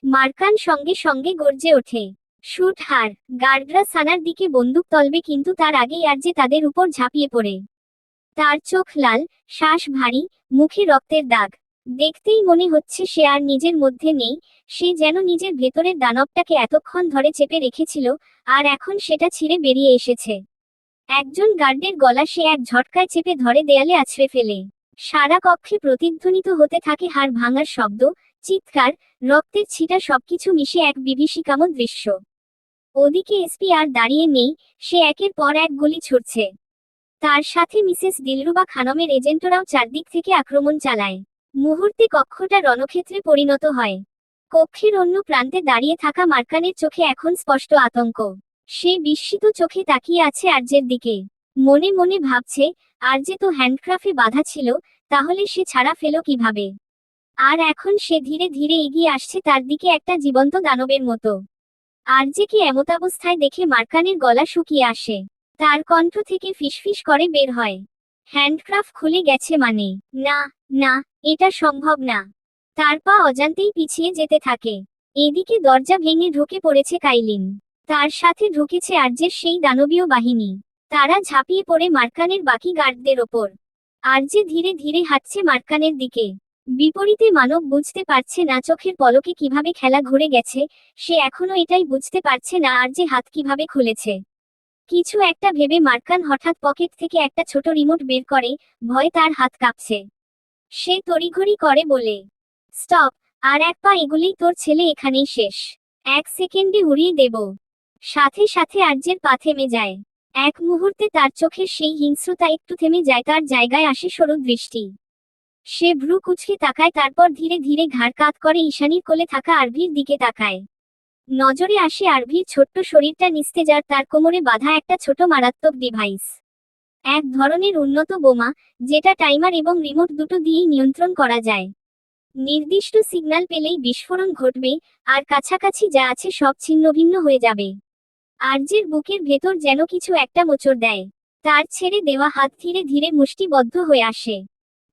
মার্কান সঙ্গে সঙ্গে গর্জে ওঠে, শুট হার! গার্ডরা সানার দিকে বন্দুক তলবে, কিন্তু তার আগেই আর যে তাদের উপর ঝাঁপিয়ে পড়ে। তার চোখ লাল, শ্বাস ভারী, মুখে রক্তের দাগ। দেখতেই মনে হচ্ছে সে আর নিজের মধ্যে নেই। সে যেন নিজের ভেতরের দানবটাকে এতক্ষণ ধরে চেপে রেখেছিল, আর এখন সেটা ছিঁড়ে বেরিয়ে এসেছে। একজন গার্ডের গলা সে এক ঝটকায় চেপে ধরে দেয়ালে আছড়ে ফেলে। সারা কক্ষে প্রতিধ্বনিত হতে থাকে হাড় ভাঙার শব্দ, চিৎকার, রক্তের ছিটা, সবকিছু মিশে এক বিভীষিকাময় দৃশ্য। ওদিকে এসপি আর দাঁড়িয়ে নেই, সে একের পর এক গুলি ছুড়ছে। তার সাথে মিসেস দিলরুবা খানমের এজেন্টরাও চারদিক থেকে আক্রমণ চালায়। মুহূর্তে কক্ষটা রণক্ষেত্রে পরিণত হয়। কক্ষের অন্য প্রান্তে দাঁড়িয়ে থাকা মার্কানের চোখে এখন স্পষ্ট আতঙ্ক। সে বিস্মিত চোখে তাকিয়ে আছে আর্যের দিকে। মনে মনে ভাবছে, আর্যে তো হ্যান্ডক্রাফে বাধা ছিল, তাহলে সে ছাড়া ফেল কিভাবে? আর এখন সে ধীরে ধীরে এগিয়ে আসছে তার দিকে একটা জীবন্ত দানবের মতো। আর্যেকে এমতাবস্থায় দেখে মার্কানের গলা শুকিয়ে আসে। তার কণ্ঠ থেকে ফিসফিস করে বের হয়, হ্যান্ডক্রাফট খুলে গেছে মানে? না, না, এটা সম্ভব না। তার পা অজান্তেই পিছিয়ে যেতে থাকে। এদিকে দরজা ভেঙে ঢুকে পড়েছে কাইলিন। তার সাথে ঢুকেছে আর্যের সেই দানবীয় বাহিনী। তারা ঝাঁপিয়ে পড়ে মার্কানের বাকি গার্ডদের ওপর। আর্যে ধীরে ধীরে হাঁটছে মার্কানের দিকে। বিপরীতে মানব বুঝতে পারছে না চোখের পলকে কিভাবে খেলা ঘুরে গেছে। সে এখনো এটাই বুঝতে পারছে না আর্যে হাত কিভাবে খুলেছে। কিছু একটা ভেবে মার্কান হঠাৎ পকেট থেকে একটা ছোট রিমোট বের করে, ভয়ে তার হাত কাঁপছে। সে তড়িঘড়ি করে বলে, স্টপ! আর এক পা এগুলেই তোর ছেলে এখানেই শেষ। 1 সেকেন্ডে উড়িয়ে দেব। সাথে সাথে আর্যের পা থেমে যায়। এক মুহূর্তে তার চোখের সেই হিংস্রতা একটু থেমে যায়, তার জায়গায় আসে সরু দৃষ্টি। সে ভ্রু কুঁচকে তাকায়, তারপর ধীরে ধীরে ঘাড় কাত করে ঈশানীর কোলে থাকা আরভির দিকে তাকায়। নজরে আসে আরভির ছোট্ট শরীরটা নিস্তেজ, আর তার কোমরে বাঁধা একটা ছোট মারাত্মক ডিভাইস। এক ধরনের উন্নত বোমা, যেটা টাইমার এবং রিমোট দুটো দিয়েই নিয়ন্ত্রণ করা যায়। নির্দিষ্ট সিগন্যাল পেলেই বিস্ফোরণ ঘটবে, আর কাছাকাছি যা আছে সব ছিন্নভিন্ন হয়ে যাবে। আর্যের বুকের ভেতর যেন কিছু একটা মোচড় দেয়। তার ছেড়ে দেওয়া হাত ধীরে ধীরে মুষ্টিবদ্ধ হয়ে আসে।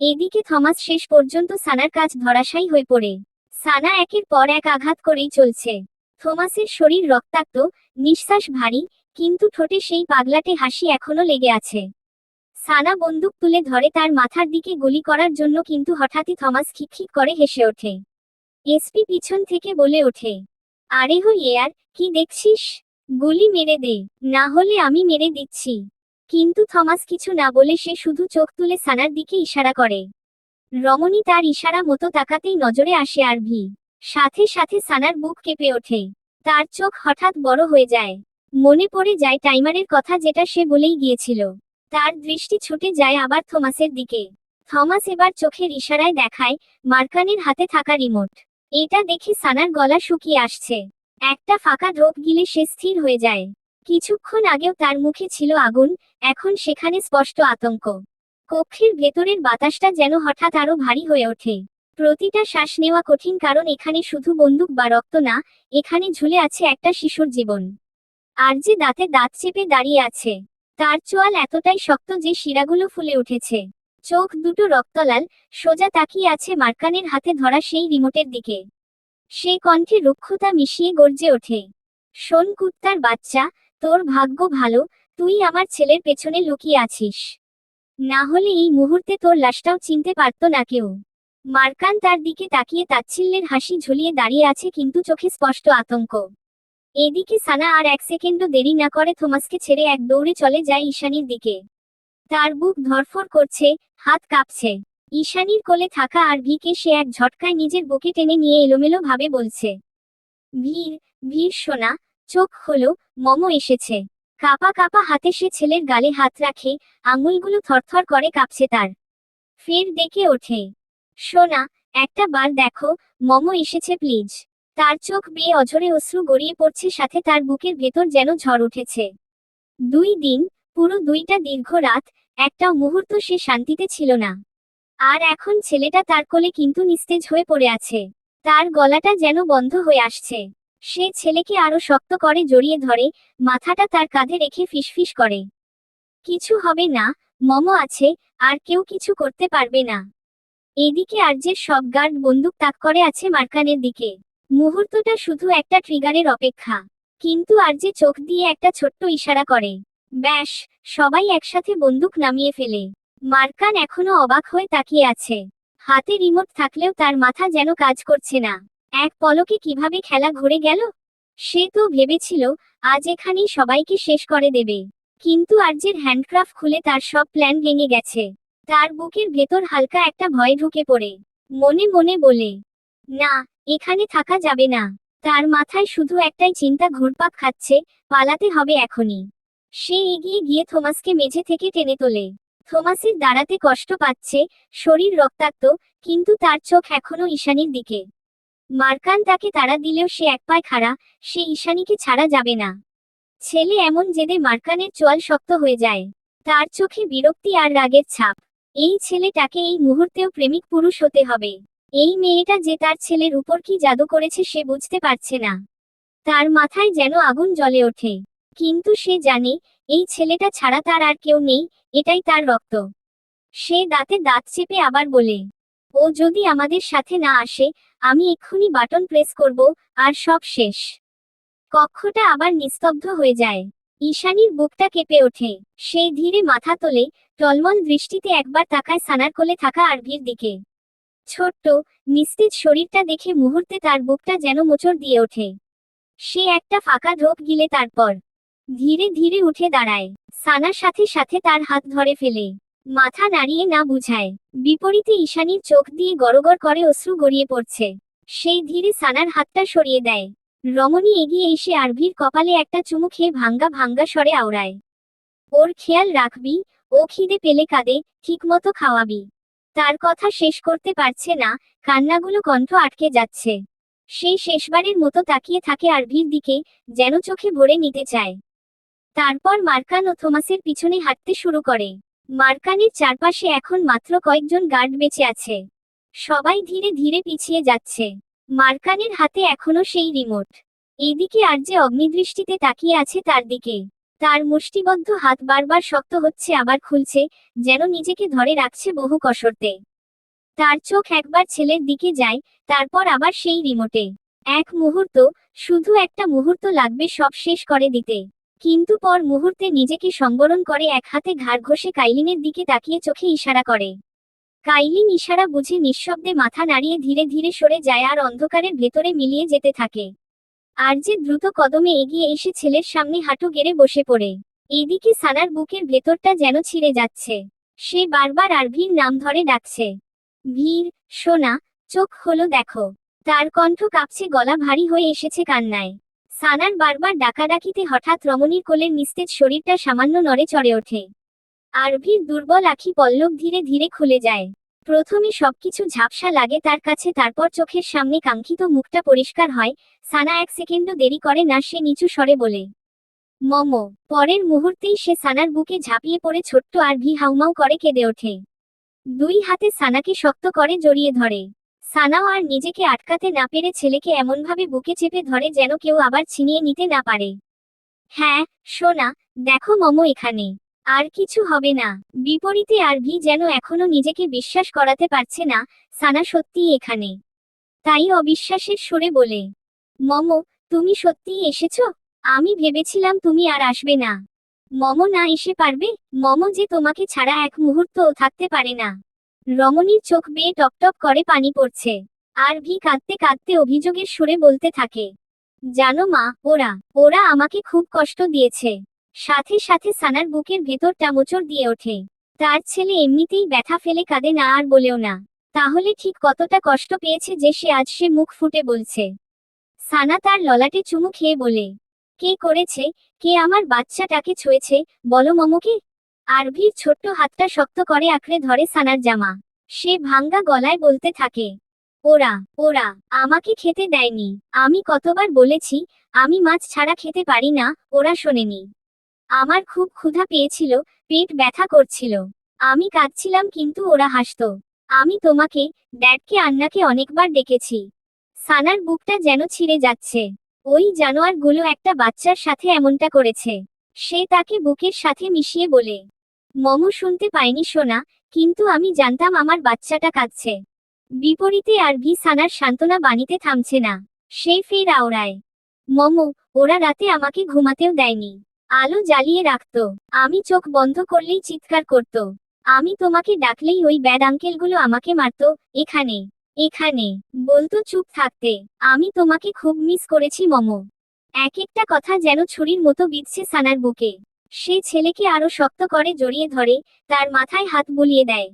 এদিকে থমাস শেষ পর্যন্ত সানার কাজ ধরাশায়ী হয়ে পড়ে। সানা একের পর এক আঘাত করেই চলছে। থমাসের শরীর রক্তাক্ত, নিঃশ্বাস ভারী, কিন্তু ঠোঁটে সেই পাগলাটে হাসি এখনো লেগে আছে। সানা বন্দুক তুলে ধরে তার মাথার দিকে গুলি করার জন্য, কিন্তু হঠাৎই থমাস খিকখিক করে হেসে ওঠে। এসপি পিছন থেকে বলে ওঠে, আরে হো ইয়ার, কি দেখছিস? গুলি মেরে দে, না হলে আমি মেরে দিচ্ছি। কিন্তু থমাস কিছু না বলে সে শুধু চোখ তুলে সানার দিকে ইশারা করে। রমণী তার ইশারা মতো তাকাতেই নজরে আসে আরভি। সাথে সাথে সানার বুক কেঁপে ওঠে। তার চোখ হঠাৎ বড় হয়ে যায়। মনে পড়ে যায় টাইমারের কথা, যেটা সে বলেই গিয়েছিল। তার দৃষ্টি ছুটে যায় আবার থমাসের দিকে। থমাস এবার চোখের ইশারায় দেখায় মার্কানের হাতে থাকা রিমোট। এটা দেখে সানার গলা শুকিয়ে আসছে। একটা ফাঁকা ঢোক গিলে সে স্থির হয়ে যায়। কিছুক্ষণ আগেও তার মুখে ছিল আগুন, এখন সেখানে স্পষ্ট আতঙ্ক। কক্ষের ভেতরের বাতাসটা যেন হঠাৎ আরো ভারী হয়ে ওঠে। প্রতিটা শ্বাস নেওয়া কঠিন, কারণ এখানে শুধু বন্দুক বা রক্ত না, এখানে ঝুলে আছে একটা শিশুর জীবন। আর যে দাঁতে দাঁত চেপে দাঁড়িয়ে আছে, তার চোয়াল এতটাই শক্ত যে শিরাগুলো ফুলে উঠেছে। চোখ দুটো রক্তলাল, সোজা তাকিয়ে আছে মার্কানের হাতে ধরা সেই রিমোটের দিকে। সে কণ্ঠে রুক্ষতা মিশিয়ে গর্জে ওঠে, শোন কুত্তার বাচ্চা, তোর ভাগ্য ভালো, তুই আমার ছেলের পেছনে লুকিয়ে আছিস। না হলে এই মুহূর্তে তোর লাশটাও চিনতে পারতো না কেউ। মার্কান তার দিকে তাকিয়ে তাচ্ছিল্যের হাসি ঝুলিয়ে দাঁড়িয়ে আছে, কিন্তু চোখে স্পষ্ট আতঙ্ক। এদিকে সানা আর এক সেকেন্ডও দেরি না করে থমাসকে ছেড়ে এক দৌড়ে চলে যায় ঈশানীর দিকে। তার বুক ধড়ফড় করছে, হাত কাঁপছে। ঈশানীর কোলে থাকা আর ভিকে সে এক ঝটকায় নিজের বুকে টেনে নিয়ে এলোমেলো ভাবে বলছে, ভীর, ভীর সোনা, চোখ হলো, মমো এসেছে। কাঁপা কাঁপা হাতে সে ছেলের গালে হাত রাখে, আঙুলগুলো থরথর করে কাঁপছে তার। ফের ডেকে ওঠে, সোনা, একটা বার দেখো, মমো এসেছে প্লিজ। তার চোখ বেয়ে অঝরে অশ্রু গড়িয়ে পড়ছে, সাথে তার বুকের ভেতর যেন ঝড় উঠেছে। 2 দিন, পুরো 2টা দীর্ঘ রাত, একটাও মুহূর্ত সে শান্তিতে ছিল না। আর এখন ছেলেটা তার কোলে, কিন্তু নিস্তেজ হয়ে পড়ে আছে। তার গলাটা যেন বন্ধ হয়ে আসছে। সে ছেলেকে আরো শক্ত করে জড়িয়ে ধরে, মাথাটা তার কাঁধে রেখে ফিসফিস করে, কিছু হবে না, মমো আছে, আর কেউ কিছু করতে পারবে না। এদিকে আর্যের সব গার্ড বন্দুক তাক করে আছে মার্কানের দিকে। মুহূর্তটা শুধু একটা ট্রিগারের অপেক্ষা। কিন্তু আর্যে চোখ দিয়ে একটা ছোট্ট ইশারা করে, ব্যাস, সবাই একসাথে বন্দুক নামিয়ে ফেলে। মার্কান এখনো অবাক হয়ে তাকিয়ে আছে। হাতে রিমোট থাকলেও তার মাথা যেন কাজ করছে না। এক পলকে কিভাবে খেলা ঘুরে গেল। সে তো ভেবেছিল আজ এখানেই সবাইকে শেষ করে দেবে। কিন্তু আর্যের হ্যান্ডক্রাফট খুলে তার সব প্ল্যান ভেঙে গেছে। তার বুকের ভেতর হালকা একটা ভয় ঢুকে পড়ে। মনে মনে বলে, না, এখানে থাকা যাবে না। তার মাথায় শুধু একটাই চিন্তা ঘুরপাক খাচ্ছে, পালাতে হবে এখনই। সে এগিয়ে গিয়ে থমাসকে মেঝে থেকে টেনে তোলে। থমাসের দাঁড়াতে কষ্ট পাচ্ছে, শরীর রক্তাক্ত, কিন্তু তার চোখ এখনো ঈশানীর দিকে। মার্কান তাকে তাড়া দিলেও সে এক পায়ে খাড়া, সে ঈশানীকে ছাড়া যাবে না। ছেলে এমন জেদে মার্কানের চোয়াল শক্ত হয়ে যায়। তার চোখে বিরক্তি আর রাগের ছাপ। এই ছেলেটাকে এই মুহূর্তেও প্রেমিক পুরুষ হতে হবে। এই মেয়েটা যে তার ছেলের উপর কি জাদু করেছে সে বুঝতে পারছে না। তার মাথায় যেন আগুন জ্বলে ওঠে। কিন্তু সে জানে, এই ছেলেটা ছাড়া তার আর কেউ নেই, এটাই তার রক্ত। সে দাঁতে দাঁত চেপে আবার বলে, ও যদি আমাদের সাথে না আসে, আমি এক্ষুনি বাটন প্রেস করব, আর সব শেষ। কক্ষটা আবার নিস্তব্ধ হয়ে যায়। ঈশানীর বুকটা কেঁপে ওঠে। সে ধীরে মাথা তোলে, টলমল দৃষ্টিতে একবার তাকায় সানার কোলে থাকা আরভির দিকে। ছোট্ট, নিস্তেজ শরীরটা দেখে মুহূর্তে তার বুকটা যেন মোচড় দিয়ে ওঠে। সে একটা ফাঁকা ঢোক গিলে তারপর ধীরে ধীরে উঠে দাঁড়ায়। সানার সাথে সাথে তার হাত ধরে ফেলে, মাথা নাড়িয়ে না বুঝায়। বিপরীতে ঈশানীর চোখ দিয়ে গড়গড় করে অশ্রু গড়িয়ে পড়ছে। সেই ধীরে সানার হাতটা সরিয়ে দেয়। রমণী এগিয়ে এসে আরভির কপালে একটা চুমু খেয়ে ভাঙ্গা ভাঙ্গা স্বরে আওড়ায়, ওর খেয়াল রাখবি, ও খিদে পেলে কাঁদে, ঠিকমতো খাওয়াবি। তার কথা শেষ করতে পারছে না, কান্নাগুলো কণ্ঠ আটকে যাচ্ছে। সে শেষবারের মতো তাকিয়ে থাকে আরভির দিকে, যেন চোখে ভরে নিতে চায়। তারপর মার্কান ও থমাসের পিছনে হাঁটতে শুরু করে। মার্কানের চারপাশে এখন মাত্র কয়েকজন গার্ড বেঁচে আছে। সবাই ধীরে ধীরে পিছিয়ে যাচ্ছে। মার্কানের হাতে এখনো সেই রিমোট। এদিকে আর্যে অগ্নিদৃষ্টিতে তাকিয়ে আছে তার দিকে। তার মুষ্টিবদ্ধ হাত বারবার শক্ত হচ্ছে আবার খুলছে, যেন নিজেকে ধরে রাখছে বহু কসরতে। তার চোখ একবার ছেলের দিকে যায়, তারপর আবার সেই রিমোটে। এক মুহূর্ত, শুধু একটা মুহূর্ত লাগবে সব শেষ করে দিতে। কিন্তু পর মুহূর্তে নিজেকে সংবরণ করে এক হাতে ঘাড় ঘষে কাইলিনের দিকে তাকিয়ে চোখে ইশারা করে। কাইলিন ইশারা বুঝে নিঃশব্দে মাথা নাড়িয়ে ধীরে ধীরে সরে যায় আর অন্ধকারের ভেতরে মিলিয়ে যেতে থাকে। আরজে দ্রুত কদমে এগিয়ে এসে ছেলের সামনে হাঁটু গেড়ে বসে পড়ে। এদিকে সানার বুকের ভেতরটা যেন ছিঁড়ে যাচ্ছে। সে বারবার আরভির নাম ধরে ডাকছে, ভীর, সোনা, চোখ হলো দেখো। তার কণ্ঠ কাঁপছে, গলা ভারী হয়ে এসেছে কান্নায়। সানার বারবার ডাকাডাকিতে হঠাৎ রমণীর কোলের নিস্তেজ শরীরটা সামান্য নড়ে চড়ে ওঠে। আরভির দুর্বল আখি পল্লব ধীরে ধীরে খুলে যায়। প্রথমে সবকিছু ঝাপসা লাগে তার কাছে, তারপর চোখের সামনে কাঙ্ক্ষিত মুখটা পরিষ্কার হয়। সানা এক সেকেন্ডও দেরি করে না, সে নিচু স্বরে বলে, মমো। পরের মুহূর্তেই সে সানার বুকে ঝাঁপিয়ে পড়ে ছোট্ট আরভি হাউমাউ করে কেঁদে ওঠে। দুই হাতে সানাকে শক্ত করে জড়িয়ে ধরে। সানাও আর নিজেকে আটকাতে না পেরে ছেলেকে এমনভাবে বুকে চেপে ধরে যেন কেউ আবার ছিনিয়ে নিতে না পারে। হ্যাঁ, সোনা, দেখো মমো এখানে। আর কিছু হবে না। বিপরীতে আরভি যেন এখনো নিজেকে বিশ্বাস করাতে পারছে না, সানা সত্যিই এখানে। তাই অবিশ্বাসের সুরে বলে, মমো, তুমি সত্যিই এসেছো? আমি ভেবেছিলাম তুমি আর আসবে না। মমো না এসে পারবে? মমো যে তোমাকে ছাড়া এক মুহূর্তও থাকতে পারে না। রমণীর চোখ বেয়ে টপটপ করে পানি পড়ছে। আরভি কাঁদতে কাঁদতে অভিযোগের সুরে বলতে থাকে, জানো মা, ওরা ওরা আমাকে খুব কষ্ট দিয়েছে। সাথে সাথে সানার বুকের ভেতরটা মোচড় দিয়ে ওঠে। তার ছেলে এমনিতেই ব্যথা ফেলে কাঁদে না আর বলেও না, তাহলে ঠিক কতটা কষ্ট পেয়েছে যে সে মুখ ফুটে বলছে। সানা তার ললাটে চুমু খেয়ে বলে, কে করেছে? কে আমার বাচ্চাটাকে ছুঁয়েছে? বলো মমকে। আরভির ছোট্ট হাতটা শক্ত করে আঁকড়ে ধরে সানার জামা। সে ভাঙ্গা গলায় বলতে থাকে, ওরা ওরা আমাকে খেতে দেয়নি। আমি কতবার বলেছি আমি মাছ ছাড়া খেতে পারি না, ওরা শোনেনি। আমার খুব ক্ষুধা পেয়েছিল, পেট ব্যথা করছিল। আমি কাঁদছিলাম কিন্তু ওরা হাসতো। আমি তোমাকে, ড্যাডকে, আন্নাকে অনেকবার ডেকেছি। সানার বুকটা যেন ছিঁড়ে যাচ্ছে। ওই জানোয়ারগুলো একটা বাচ্চার সাথে এমনটা করেছে। সে তাকে বুকের সাথে মিশিয়ে বলে, মমো শুনতে পায়নি সোনা, কিন্তু আমি জানতাম আমার বাচ্চাটা কাঁদছে। বিপরীতে আরভি সানার সান্ত্বনা বাণীতে থামছে না। সে ফের আওড়ায়, মমো, ওরা রাতে আমাকে ঘুমাতেও দেয়নি। আলো জ্বালিয়ে রাখতো। আমি চোখ বন্ধ করলেই চিৎকার করত। আমি তোমাকে ডাকলেই ওই ব্যাড আঙ্কেলগুলো আমাকে মারতো। এখানে এখানে বলতো চুপ থাকতে। আমি তোমাকে খুব মিস করেছি মমো। এক একটা কথা যেন ছুরির মতো বিঁধছে সানার বুকে। সে ছেলেকে আরো শক্ত করে জড়িয়ে ধরে, তার মাথায় হাত বুলিয়ে দেয়।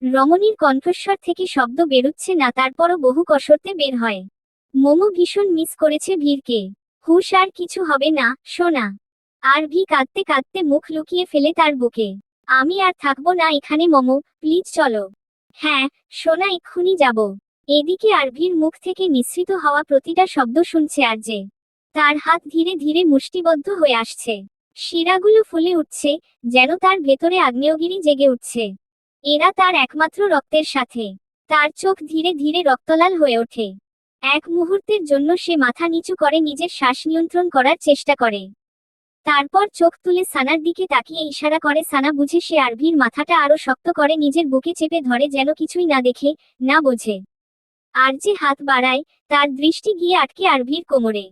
রমণীর কণ্ঠস্বর থেকে শব্দ বেরুচ্ছে না, তারপরও বহু কসরতে বের হয়, মোমো ভীষণ মিস করেছে ভীরকে। হুশ, আর কিছু হবে না সোনা। আরভি কাঁদতে কাঁদতে মুখ লুকিয়ে ফেলে তার বুকে। আমি আর থাকবো না এখানে মমো, প্লিজ চলো। হ্যাঁ সোনা, এক্ষুনি যাব। এদিকে আরভির মুখ থেকে নিঃসৃত হওয়া প্রতিটা শব্দ শুনছে আরজে। তার হাত ধীরে ধীরে মুষ্টিবদ্ধ হয়ে আসছে। শিরাগুলো ফুলে উঠছে, যেন তার ভেতরে আগ্নেয়গিরি জেগে উঠছে। এরা তার একমাত্র রক্তের সাথে। তার চোখ ধীরে ধীরে রক্তলাল হয়ে ওঠে। এক মুহূর্তের জন্য সে মাথা নিচু করে নিজের শ্বাস নিয়ন্ত্রণ করার চেষ্টা করে। তারপর চোখ তুলে সানার দিকে তাকিয়ে ইশারা করে। সানা বুঝে, সে আরভির মাথাটা আরো শক্ত করে নিজের বুকে চেপে ধরে, যেন কিছুই না দেখে, না বোঝে। আর যে হাত বাড়ায়, তার দৃষ্টি গিয়ে আটকে আরভির কোমরে।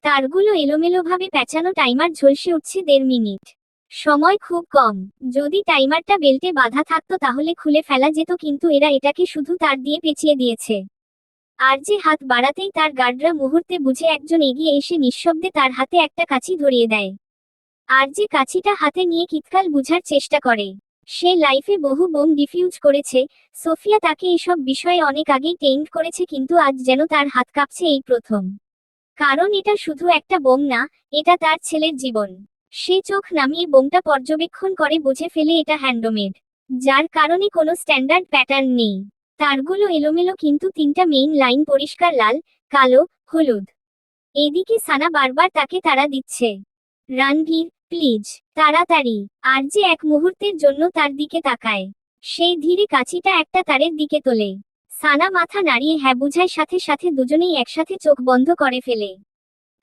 তারগুলো এলোমেলোভাবে পেঁচানো, টাইমার ঝলসে উঠছে 1.5 মিনিট। সময় খুব কম। যদি টাইমারটা বেল্টে বাঁধা থাকতো তাহলে খুলে ফেলা যেত, কিন্তু এরা এটাকে শুধু তার দিয়ে পেঁচিয়ে দিয়েছে। আর যে হাত বাড়াতেই তার গার্ডরা মুহূর্তে বুঝে একজন এগিয়ে এসে নিঃশব্দে তার হাতে একটা কাঁচি ধরিয়ে দেয়। আর যে কাঁচিটা হাতে নিয়ে কিতকাল বুঝার চেষ্টা করে। সে লাইফে বহু বোম ডিফিউজ করেছে। সোফিয়া তাকে এসব বিষয়ে অনেক আগেই ট্রেন্ড করেছে, কিন্তু আজ যেন তার হাত কাঁপছে এই প্রথম। কারণ এটা শুধু একটা বোম না, এটা তার ছেলের জীবন। সে চোখ নামিয়ে বোমটা পর্যবেক্ষণ করে বুঝে ফেলে এটা হ্যান্ডমেড, যার কারণে কোনো স্ট্যান্ডার্ড প্যাটার্ন নেই। তারগুলো এলোমেলো, কিন্তু তিনটা মেইন লাইন পরিষ্কার লাল, কালো, হলুদ। এদিকে সানা বারবার তাকে তাড়া দিচ্ছে, রণবীর, প্লিজ, তাড়াতাড়ি। আর যে এক মুহূর্তের জন্য তার দিকে তাকায়। সে ধীরে কাঁচিটা একটা তারের দিকে তোলে। সানা মাথা নাড়িয়ে হ্যাঁ বুঝায়, সাথে সাথে দুজনেই একসাথে চোখ বন্ধ করে ফেলে।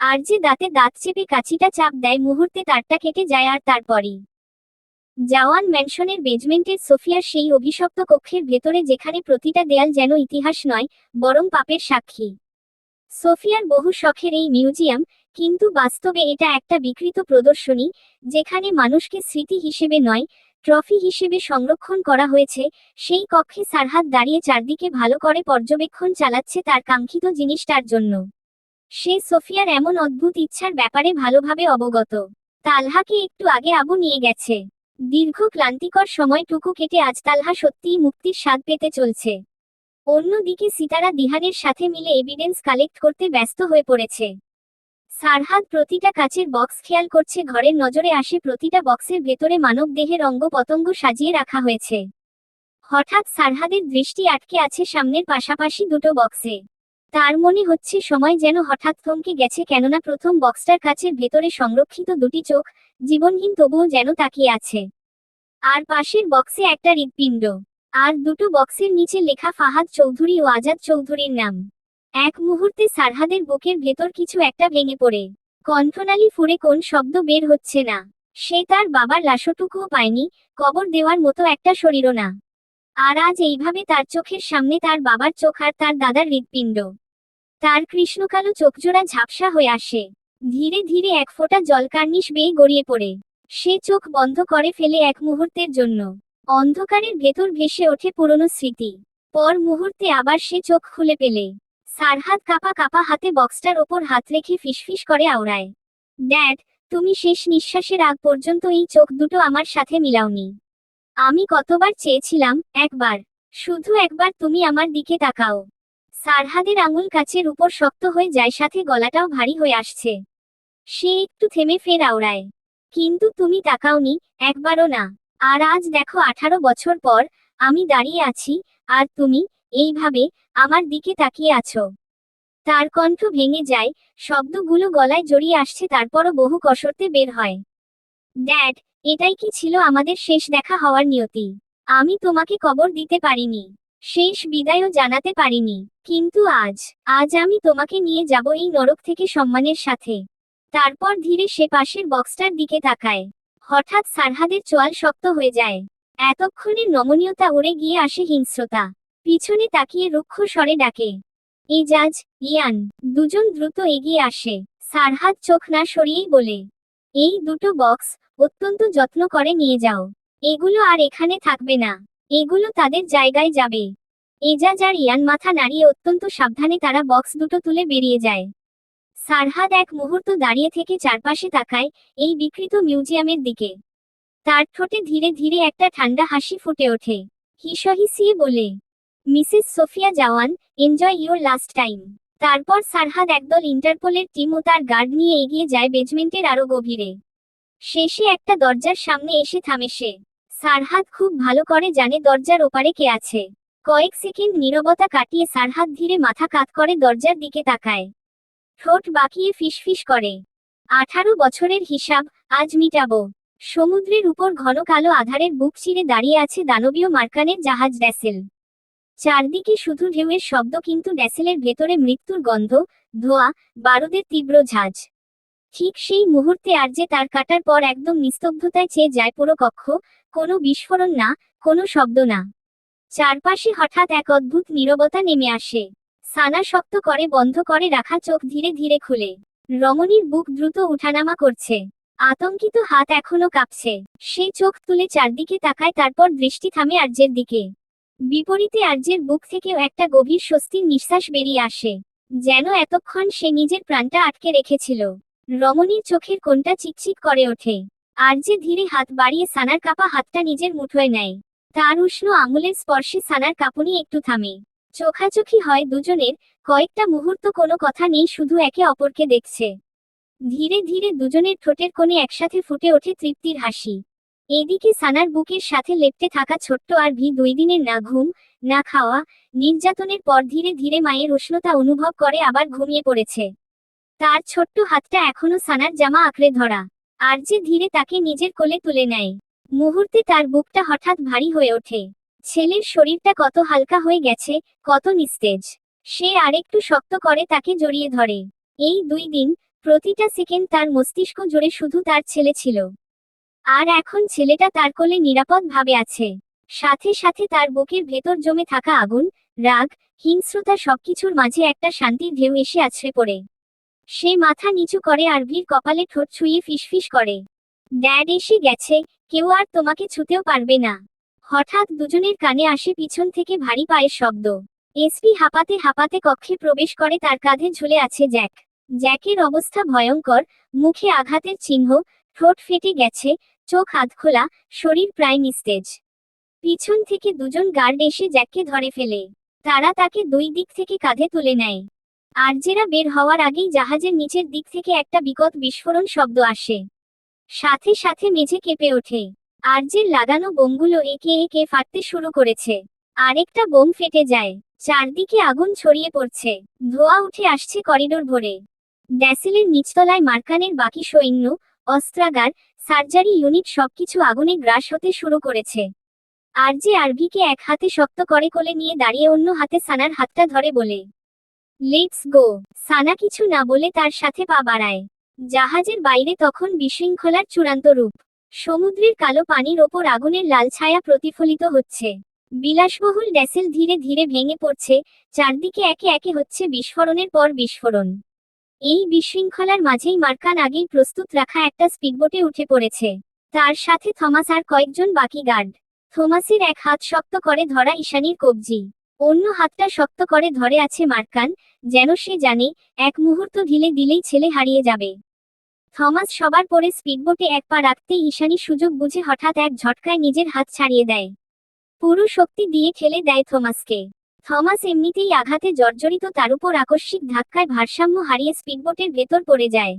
আর যে দাঁতে দাঁত চেপে কাঁচিটা চাপ দেয়, মুহূর্তে তারটা কেটে যায়। আর তারপরই জাওয়ান ম্যানশনের বেজমেন্টের সোফিয়ার সেই অভিশপ্ত কক্ষের ভেতরে, যেখানে প্রতিটা দেয়াল যেন ইতিহাস নয়, বরং পাপের সাক্ষী। সোফিয়ার বহু শখের এই মিউজিয়াম, কিন্তু বাস্তবে এটা একটা বিকৃত প্রদর্শনী, যেখানে মানুষকে স্মৃতি হিসেবে নয়, ট্রফি হিসেবে সংরক্ষণ করা হয়েছে। সেই কক্ষে সারহাদ দাঁড়িয়ে চারদিকে ভালো করে পর্যবেক্ষণ চালাচ্ছে তার কাঙ্ক্ষিত জিনিসটার জন্য। সে সোফিয়ার এমন অদ্ভুত ইচ্ছার ব্যাপারে ভালোভাবে অবগত। তালহাকে একটু আগে আবু নিয়ে গেছে। দীর্ঘ ক্লান্তিকর সময়টুকু কেটে আজ তালহা সত্যিই মুক্তির স্বাদ পেতে চলছে। অন্যদিকে সিতারা দিহানের সাথে মিলে এভিডেন্স কালেক্ট করতে ব্যস্ত হয়ে পড়েছে। সারহাদ প্রতিটা কাচের বক্স খেয়াল করছে, ঘরের নজরে আসে প্রতিটা বক্সের ভেতরে মানব দেহের অঙ্গ পতঙ্গ সাজিয়ে রাখা হয়েছে। হঠাৎ সারহাদের দৃষ্টি আটকে আছে সামনের পাশাপাশি দুটো বক্সে। তার মনে হচ্ছে সময় যেন হঠাৎ থমকে গেছে, কেননা প্রথম বক্সটার কাচের ভেতরে সংরক্ষিত দুটি চোখ, জীবনহীন তবুও যেন তাকিয়ে আছে। আর পাশের বক্সে একটা হৃৎপিণ্ড। আর দুটো বক্সের নিচে লেখা ফাহাদ চৌধুরী ও আজাদ চৌধুরীর নাম। এক মুহূর্তে সারহাদের বুকের ভেতর কিছু একটা ভেঙে পড়ে। কণ্ঠনালী ফুঁড়ে কোন শব্দ বের হচ্ছে না। সে তার বাবার লাশটুকুও পায়নি, কবর দেওয়ার মতো একটা শরীরও না। আর আজ এইভাবে তার চোখের সামনে তার বাবার চোখ আর তার দাদার হৃৎপিণ্ড। তার কৃষ্ণকালো চোখজোড়া ঝাপসা হয়ে আসে। ধীরে ধীরে এক ফোঁটা জল কার্নিশ বেয়ে গড়িয়ে পড়ে। সে চোখ বন্ধ করে ফেলে এক মুহূর্তের জন্য। অন্ধকারের ভেতর ভেসে ওঠে পুরনো স্মৃতি। পর মুহূর্তে আবার সে চোখ খুলে পেলে। সারহাদ কাঁপা কাঁপা হাতে বক্সটার ওপর হাত রেখে ফিসফিস করে আওড়ায়, ড্যাড, তুমি শেষ নিঃশ্বাসের আগ পর্যন্ত এই চোখ দুটো আমার সাথে মিলাওনি। আমি কতবার চেয়েছিলাম, একবার, শুধু একবার তুমি আমার দিকে তাকাও। সারহাদের আঙুল কাচের উপর শক্ত হয়ে যায়, সাথে গলাটাও ভারী হয়ে আসছে। সে একটু থেমে ফের আওড়ায়, কিন্তু তুমি তাকাওনি, একবারও না। আর আজ দেখো 18 বছর পর, আমি দাঁড়িয়ে আছি, আর তুমি, এইভাবে, আমার দিকে তাকিয়ে আছো। তার কণ্ঠ ভেঙে যায়, শব্দগুলো গলায় জড়িয়ে আসছে, তারপরও বহু কসরতে বের হয়। ড্যাড, এটাই কি ছিল আমাদের শেষ দেখা হওয়ার নিয়তি? আমি তোমাকে কবর দিতে পারিনি, শেষ বিদায়ও জানাতে পারিনি, কিন্তু আজ আমি তোমাকে নিয়ে যাব এই নরক থেকে সম্মানের সাথে। তারপর ধীরে সে পাশের বক্সটার দিকে তাকায়। হঠাৎ সারহাদের চোয়াল শক্ত হয়ে যায়। এতক্ষণের নমনীয়তা উড়ে গিয়ে আসে হিংস্রতা। পিছনে তাকিয়ে রুক্ষ স্বরে ডাকে, এজাজ, ইয়ান। দুজন দ্রুত এগিয়ে আসে। সারহাদ চোখ না সরিয়েই বলে, এই দুটো বক্স অত্যন্ত যত্ন করে নিয়ে যাও। এগুলো আর এখানে থাকবে না, এগুলো তাদের জায়গায় যাবে। এজাজ আর ইয়ান মাথা নাড়িয়ে অত্যন্ত সাবধানে তারা বক্স দুটো তুলে বেরিয়ে যায়। সারহাদ এক মুহূর্ত দাঁড়িয়ে থেকে চারপাশে তাকায়, এই বিকৃত মিউজিয়ামের দিকে। তার ঠোঁটে ধীরে ধীরে একটা ঠান্ডা হাসি ফুটে ওঠে। হিসহিসিয়ে বলে, Mrs Sofia Jawan, enjoy your last time. তারপর সারহাদ একদল ইন্টারপোলের টিম ও তার গার্ড নিয়ে এগিয়ে যায় বেজমেন্টের আরো গভীরে। শেষে একটা দরজার সামনে এসে থামে সে। সারহাদ খুব ভালো করে জানে দরজার ওপারে কে আছে। কয়েক সেকেন্ড নীরবতা কাটিয়ে সারহাদ ধীরে মাথা কাত করে দরজার দিকে তাকায়। ঠোঁট বাঁকিয়ে ফিসফিস করে, 18 বছরের হিসাব, আজ মিটাবো। সমুদ্রের উপর ঘন কালো আধারের বুক চিরে দাঁড়িয়ে আছে দানবীয় মার্কানের জাহাজ ড্যাসেল। চারদিকে শুধু ঢেউয়ের শব্দ, কিন্তু ড্যাসেলের ভেতরে মৃত্যুর গন্ধ, ধোঁয়া, বারুদের তীব্র ঝাঁজ। ঠিক সেই মুহূর্তে আরজে তার কাটার পর একদম নিস্তব্ধতায় চেয়ে যায় পুরো কক্ষ। কোনো বিস্ফোরণ না, কোনো শব্দ না। চারপাশে হঠাৎ এক অদ্ভুত নীরবতা নেমে আসে। সানা শক্ত করে বন্ধ করে রাখা চোখ ধীরে ধীরে খুলে। রমণীর বুক দ্রুত উঠানামা করছে। আতঙ্কিত হাত এখনো কাঁপছে। সে চোখ তুলে চারদিকে তাকায়, তারপর দৃষ্টি থামে আরজের দিকে। বিপরীতে আরজের বুক থেকেও একটা গভীর স্বস্তির নিঃশ্বাস বেরিয়ে আসে। যেন এতক্ষণ সে নিজের প্রাণটা আটকে রেখেছিল। রমণীর চোখের কোণটা চিকচিক করে ওঠে। আরজে ধীরে হাত বাড়িয়ে সানার কাপা হাতটা নিজের মুঠোয় নেয়। তার উষ্ণ আঙুলের স্পর্শে সানার কাঁপুনি একটু থামে। চোখাচোখি হয় দুজনের। কয়েকটা মুহূর্ত কোনো কথা নেই, শুধু একে অপরকে দেখছে। ধীরে ধীরে দুজনের ঠোঁটের কোণে একসাথে ফুটে ওঠে তৃপ্তির হাসি। এদিকে সানার বুকের সাথে লেপ্টে থাকা ছোট্ট আর 2 দিনের না ঘুম, না খাওয়া, নির্যাতনের পর ধীরে ধীরে মায়ের উষ্ণতা অনুভব করে আবার ঘুমিয়ে পড়েছে। তার ছোট্ট হাতটা এখনো সানার জামা আঁকড়ে ধরা। আরজে ধীরে তাকে নিজের কোলে তুলে নেয়। মুহূর্তে তার বুকটা হঠাৎ ভারী হয়ে ওঠে। ছেলের শরীরটা কত হালকা হয়ে গেছে, কত নিস্তেজ। সে আরেকটু শক্ত করে তাকে জড়িয়ে ধরে। এই 2 দিন, প্রতিটা সেকেন্ড তার মস্তিষ্ক জুড়ে শুধু তার ছেলে ছিল। আর এখন ছেলেটা তার কোলে নিরাপদ ভাবে আছে। সাথে সাথে তার বুকের ভেতর জমে থাকা আগুন, রাগ, হিংস্রতা সবকিছুর মাঝে একটা শান্তির ঢেউ এসে আছড়ে পড়ে। সে মাথা নিচু করে আরভির কপালে ঠোঁট ছুঁয়ে ফিসফিস করে, ড্যাড এসে গেছে, কেউ আর তোমাকে ছুতেও পারবে না। হঠাৎ দুজনের কানে আসে পিছন থেকে ভারী পায়ের শব্দ। এসপি হাঁপাতে হাঁপাতে কক্ষে প্রবেশ করে, তার কাঁধে ঝুলে আছে জ্যাক। জ্যাকের অবস্থা ভয়ঙ্কর, মুখে আঘাতের চিহ্ন, ঠোঁট ফেটে গেছে, চোখ আধখোলা, শরীর প্রায় নিস্তেজ। পিছন থেকে দুজন গার্ড এসে জ্যাককে ধরে ফেলে। তারা তাকে 2 দিক থেকে কাঁধে তুলে নেয়। আরজেরা বের হওয়ার আগেই জাহাজের নিচের দিক থেকে একটা বিকট বিস্ফোরণ শব্দ আসে। সাথে সাথে মেঝে কেঁপে ওঠে। আরজের লাগানো বোমগুলো একে একে ফাটতে শুরু করেছে। আরেকটা বোম ফেটে যায়। চারদিকে আগুন ছড়িয়ে পড়ছে। ধোঁয়া উঠে আসছে করিডোর ভরে। ড্যাসেলের নিচতলায় মার্কানের বাকি সৈন্য, অস্ত্রাগার, সার্জারি ইউনিট সবকিছু আগুনে গ্রাস হতে শুরু করেছে। আরজে আরভিকে এক হাতে শক্ত করে কোলে নিয়ে দাঁড়িয়ে অন্য হাতে সানার হাতটা ধরে বলে, লেটস গো। সানা কিছু না বলে তার সাথে পা বাড়ায়। জাহাজের বাইরে তখন বিশৃঙ্খলার চূড়ান্ত রূপ। সমুদ্রের কালো পানির ওপর আগুনের লাল ছায়া প্রতিফলিত হচ্ছে। বিলাসবহুল ড্যাসেল ধীরে ধীরে ভেঙে পড়ছে। চারদিকে একে একে হচ্ছে বিস্ফোরণের পর বিস্ফোরণ। এই বিশৃঙ্খলার মাঝেই মার্কান আগেই প্রস্তুত রাখা একটা স্পিডবোটে উঠে পড়েছে। তার সাথে থমাস আর কয়েকজন বাকি গার্ড। থমাসের এক হাত শক্ত করে ধরা ঈশানীর কবজি। অন্য হাতটা শক্ত করে ধরে আছে মার্কান, যেন সে জানে এক মুহূর্ত ঢিলে দিলেই ছেলে হারিয়ে যাবে। থমাস সবার পরে স্পিডবোটে এক পা রাখতেই ঈশানী সুযোগ বুঝে হঠাৎ এক ঝটকায় নিজের হাত ছাড়িয়ে দেয়। পুরো শক্তি দিয়ে ঠেলে দেয় থমাসকে। থমাস এমনিতেই আঘাতে জর্জরিত, তার উপর আকস্মিক ধাক্কায় ভারসাম্য হারিয়ে স্পিডবোটের ভেতর পড়ে যায়।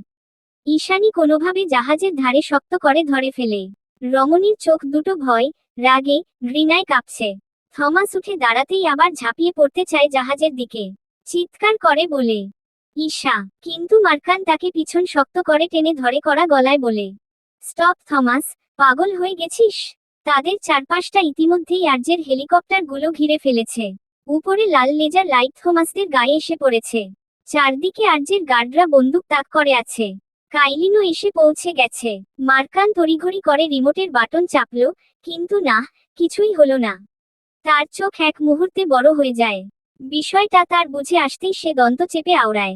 ঈশানী কোনোভাবে জাহাজের ধারে শক্ত করে ধরে ফেলে। রমণীর চোখ দুটো ভয়, রাগে, ঘৃণায় কাঁপছে। থমাস উঠে দাঁড়াতেই আবার ঝাঁপিয়ে পড়তে চায় জাহাজের দিকে। চিৎকার করে বলে, ঈশা! কিন্তু মার্কান তাকে পিছন শক্ত করে টেনে ধরে কড়া গলায় বলে, স্টপ থমাস, পাগল হয়ে গেছিস? তাদের চারপাশটা ইতিমধ্যেই আর্জের হেলিকপ্টারগুলো ঘিরে ফেলেছে। উপরে লাল লেজার লাইট থমাসদের গায়ে এসে পড়েছে। চারদিকে আর্জের গার্ডরা বন্দুক তাক করে আছে। কাইলিনও এসে পৌঁছে গেছে। মার্কান তড়িঘড়ি করে রিমোটের বাটন চাপল, কিন্তু না, কিছুই হলো না। তার চোখ এক মুহূর্তে বড় হয়ে যায়। বিষয়টা তার বুঝে আসতেই সে দন্ত চেপে আওড়ায়।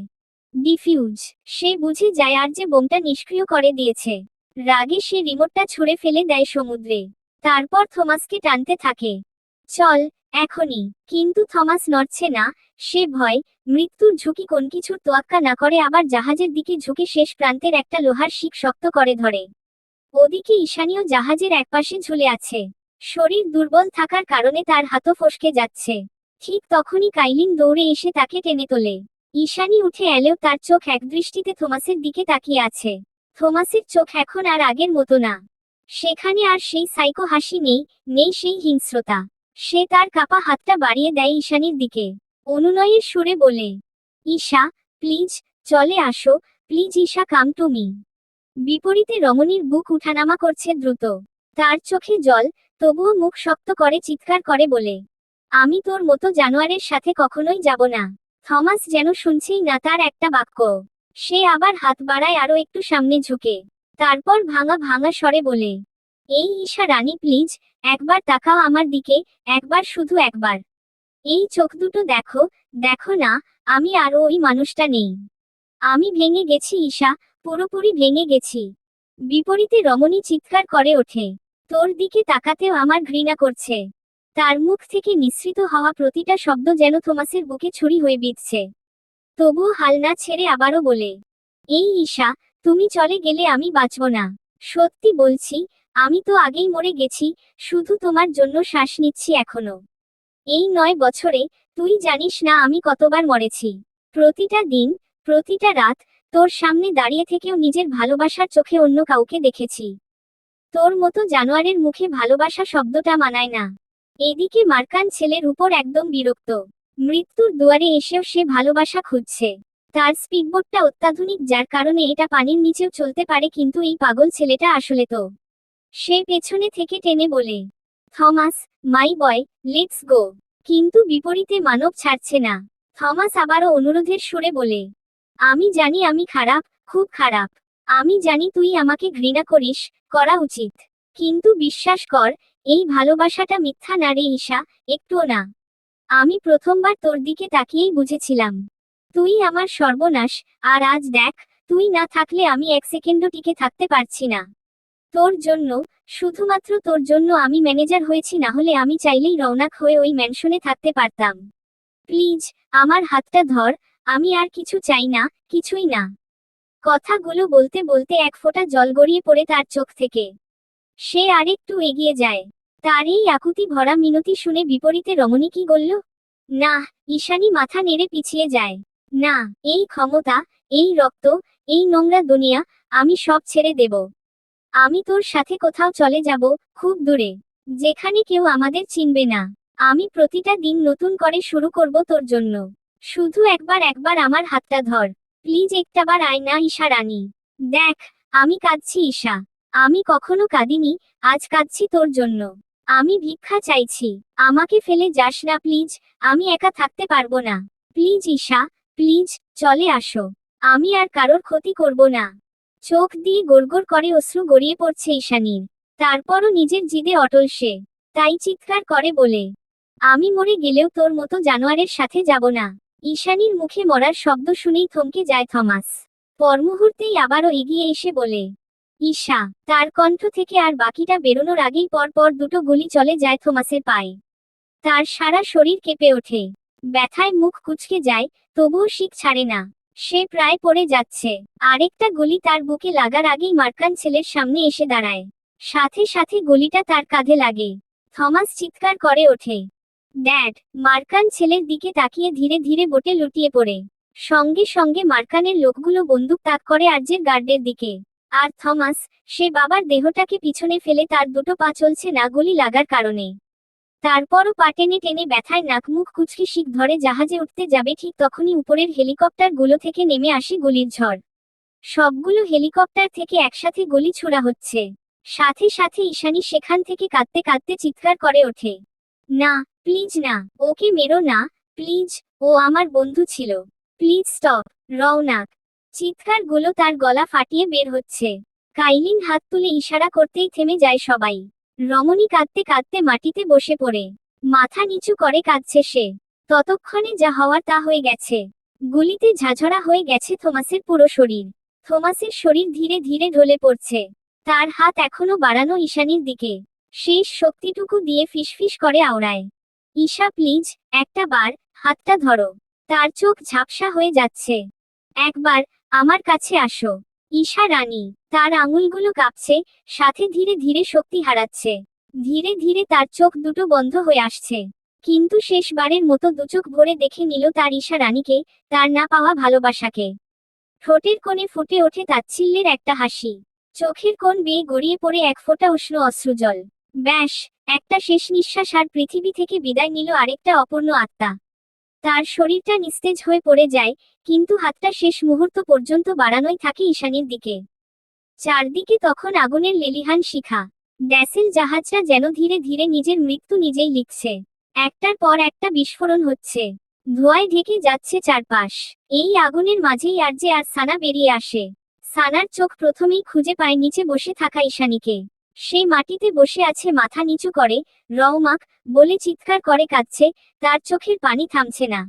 ডিফিউজ। সে বুঝে যায় আর যে বোমটা নিষ্ক্রিয় করে দিয়েছে। রাগে সে রিমোটটা ছুঁড়ে ফেলে দেয় সমুদ্রে। তারপর থমাসকে টানতে থাকে, চল, এখনই। কিন্তু থমাস নড়ছে না। সে ভয়, মৃত্যুর ঝুঁকি কোন কিছুর তোয়াক্কা না করে আবার জাহাজের দিকে ঝুঁকে শেষ প্রান্তের একটা লোহার শিক শক্ত করে ধরে। ওদিকে ঈশানীয় জাহাজের একপাশে ঝুলে আছে। শরীর দুর্বল থাকার কারণে তার হাতও ফসকে যাচ্ছে। ঠিক তখনই কাইলিন দৌড়ে এসে তাকে টেনে তোলে। ঈশানী উঠে এলেও তার চোখ একদৃষ্টিতে থমাসের দিকে তাকিয়ে আছে। থমাসের চোখ এখন আর আগের মতো না। সেখানে আর সেই সাইকো হাসি নেই, নেই সেই হিংস্রতা। সে তার কাপা হাতটা বাড়িয়ে দেয় ঈশানীর দিকে। অনুনয়ের সুরে বলে, ঈশা, প্লিজ, চলে আসো, please Isha, come to me. বিপরীতে রমণীর বুক উঠানামা করছে দ্রুত। তার চোখে জল, তবুও মুখ শক্ত করে চিৎকার করে বলে, আমি তোর মতো জানোয়ারের সাথে কখনোই যাব না। থমাস যেন শুনছেই না তার একটা বাক্য। সে আবার হাত বাড়ায় আরো একটু সামনে ঝুঁকে। তারপর ভাঙা ভাঙা স্বরে বলে, এই ঈশা রানী, প্লিজ, একবার তাকাও আমার দিকে, একবার, শুধু একবার। এই চোখ দুটো দেখো, দেখো না, আমি আর ওই মানুষটা নেই। আমি ভেঙে গেছি ঈশা, পুরোপুরি ভেঙে গেছি। বিপরীতে রমণী চিৎকার করে ওঠে, তোর দিকে তাকাতেও আমার ঘৃণা করছে। তার মুখ থেকে নিঃসৃত হওয়া প্রতিটা শব্দ যেন থমাসের বুকে ছুরি হয়ে বিঁধছে। তবুও হাল না ছেড়ে আবারও বলে, এই ঈশা, তুমি চলে গেলে আমি বাঁচব না। সত্যি বলছি, আমি তো আগেই মরে গেছি, শুধু তোমার জন্য শ্বাস নিচ্ছি এখনো। এই 9 বছরে, তুই জানিস না আমি কতবার মরেছি। প্রতিটা দিন, প্রতিটা রাত, তোর সামনে দাঁড়িয়ে থেকেও নিজের ভালোবাসার চোখে অন্য কাউকে দেখেছি। তোর মতো জানোয়ারের মুখে ভালোবাসা শব্দটা মানায় না। এদিকে মার্কান ছেলের উপর একদম বিরক্ত। মৃত্যুর দুয়ারে এসেও সে ভালোবাসা খুঁজছে। তার স্পিডবোটটা অত্যাধুনিক, যার কারণে এটা পানির নিচেও চলতে পারে, কিন্তু এই পাগল ছেলেটা আসলে তো। সে পেছনে থেকে টেনে বলে, Thomas, my boy, let's go. কিন্তু বিপরীতে মানব ছাড়ছে না। থমাস আবারও অনুরোধের সুরে বলে, আমি জানি আমি খারাপ, খুব খারাপ। আমি জানি তুই আমাকে ঘৃণা করিস, করা উচিত। কিন্তু বিশ্বাস কর, এই ভালোবাসাটা মিথ্যা না রে ঈশা, একটুও না। আমি প্রথমবার তোর দিকে তাকিয়েই বুঝেছিলাম তুই আমার সর্বনাশ। আর আজ দেখ, তুই না থাকলে আমি এক সেকেন্ডও টিকে থাকতে পারছি না। তোর জন্য, শুধুমাত্র তোর জন্য আমি ম্যানেজার হয়েছি, না হলে আমি চাইলেই রওনাক হয়ে ওই ম্যানশনে থাকতে পারতাম। প্লিজ, আমার হাতটা ধর, আমি আর কিছু চাই না, কিছুই না। কথাগুলো বলতে বলতে এক ফোঁটা জল গড়িয়ে পড়ে তার চোখ থেকে। সে আরেকটু এগিয়ে যায়। তার এই আকুতি ভরা মিনতি শুনে বিপরীতে রমণী কি বলল? না। ঈশানী মাথা নেড়ে পিছিয়ে যায়। না, এই ক্ষমতা, এই রক্ত, এই নোংরা দুনিয়া, আমি সব ছেড়ে দেব। আমি তোর সাথে কোথাও চলে যাব, খুব দূরে, যেখানে কেউ আমাদের চিনবে না। আমি প্রতিটা দিন নতুন করে শুরু করব তোর জন্য। শুধু একবার একবার আমার হাতটা ধর, প্লিজ একটাবার আয় না ঈশা রানী। দেখ, আমি কাঁদছি ঈশা। আমি কখনো কাঁদিনি, আজ কাঁদছি তোর জন্য। আমি ভিক্ষা চাইছি, আমাকে ফেলে যাস না প্লিজ, আমি একা থাকতে পারবো না। প্লিজ ঈশা, প্লিজ, চলে আসো। আমি আর কারোর ক্ষতি করব না। চোখ দিয়ে গড়গড় করে অশ্রু গড়িয়ে পড়ছে ঈশানীর। তারপরও নিজের জিদে অটল সে। তাই চিৎকার করে বলে, আমি মরে গেলেও তোর মতো জানোয়ারের সাথে যাব না। ঈশানীর মুখে মরার শব্দ শুনেই থমকে যায় থমাস। পরমুহূর্তেই আবারও এগিয়ে এসে বলে, ঈশা। তার কণ্ঠ থেকে আর বাকিটা বেরোনোর আগেই পরপর দুটো গুলি চলে যায় থমাসের পায়ে। তার সারা শরীর কেঁপে ওঠে, ব্যথায় মুখ কুঁচকে যায়, তবুও শিক ছাড়ে না। সে প্রায় পড়ে যাচ্ছে। আরেকটা গুলি তার বুকে লাগার আগেই মার্কান ছেলের সামনে এসে দাঁড়ায়। সাথে সাথে গুলিটা তার কাঁধে লাগে। থমাস চিৎকার করে ওঠে, ড্যাড! মার্কান ছেলের দিকে তাকিয়ে ধীরে ধীরে বোটে লুটিয়ে পড়ে। সঙ্গে সঙ্গে মার্কানের লোকগুলো বন্দুক তাক করে আর্যের গার্ডের দিকে। আর থমাস, সে বাবার দেহটাকে পিছনে ফেলে, তার দুটো পা চলছে না গুলি লাগার কারণে। তারপরও পা টেনে টেনে ব্যথায় নাক মুখ কুচকে শিক ধরে জাহাজে উঠতে যাবে, ঠিক তখনই উপরের হেলিকপ্টার গুলো থেকে নেমে আসে গুলির ঝড়। সবগুলো হেলিকপ্টার থেকে একসাথে গুলি ছোড়া হচ্ছে। সাথে সাথে ঈশানী সেখান থেকে কাঁদতে কাঁদতে চিৎকার করে ওঠে, না, প্লিজ না, ওকে মেরো না, প্লিজ, ও আমার বন্ধু ছিল। Please stop. রওনাক। চিৎকারগুলো তার গলা ফাটিয়ে বের হচ্ছে। কাইলিন হাত তুলে ইশারা করতেই থেমে যায় সবাই। রমণী কাঁদতে কাঁদতে মাটিতে বসে পড়ে মাথা নিচু করে কাঁদছে সে। ততক্ষণে যা হওয়ার তা হয়ে গেছে। গুলিতে ঝাঁঝরা হয়ে গেছে থমাসের পুরো শরীর। থমাসের শরীর ধীরে ধীরে ঢলে পড়ছে। তার হাত এখনো বাড়ানো ঈশানীর দিকে। শেষ শক্তিটুকু দিয়ে ফিসফিস করে আওড়ায়, ঈশা প্লিজ, একটা বার, হাতটা ধরো। তার চোখ ঝাপসা হয়ে যাচ্ছে। একবার, আমার কাছে আসো। ঈশা রানী। তার আঙুলগুলো কাঁপছে, সাথে ধীরে ধীরে শক্তি হারাচ্ছে। ধীরে ধীরে তার চোখ দুটো বন্ধ হয়ে আসছে। কিন্তু শেষবারের মতো দুচোখ ভরে দেখে নিল তার ঈশা রানীকে, তার না পাওয়া ভালোবাসাকে। ঠোঁটের কোণে ফুটে ওঠে তাচ্ছিল্যের একটা হাসি। চোখের কোণ বেয়ে গড়িয়ে পড়ে এক ফোঁটা উষ্ণ অশ্রুজল। ব্যাস, একটা শেষ নিঃশ্বাস, আর পৃথিবী থেকে বিদায় নিল আরেকটা অপূর্ণ আত্মা। তার শরীরটা নিস্তেজ হয়ে পড়ে যায়, কিন্তু হাতটা শেষ মুহূর্ত পর্যন্ত বাড়ানোই থাকে ঈশানীর দিকে। চারদিকে তখন আগুনের লেলিহান শিখা। ড্যাসেল জাহাজটা যেন ধীরে ধীরে নিজের মৃত্যু নিজেই লিখছে। একটার পর একটা বিস্ফোরণ হচ্ছে। ধোঁয়ায় ঢেকে যাচ্ছে চারপাশ। এই আগুনের মাঝেই আরজে আর সানা বেরিয়ে আসে। সানার চোখ প্রথমেই খুঁজে পায় নিচে বসে থাকা ঈশানীকে। সে মাটিতে বসে আছে মাথা নিচু করে, রওমাক বলে চিৎকার করে কাঁদছে, তার চোখের পানি থামছে না।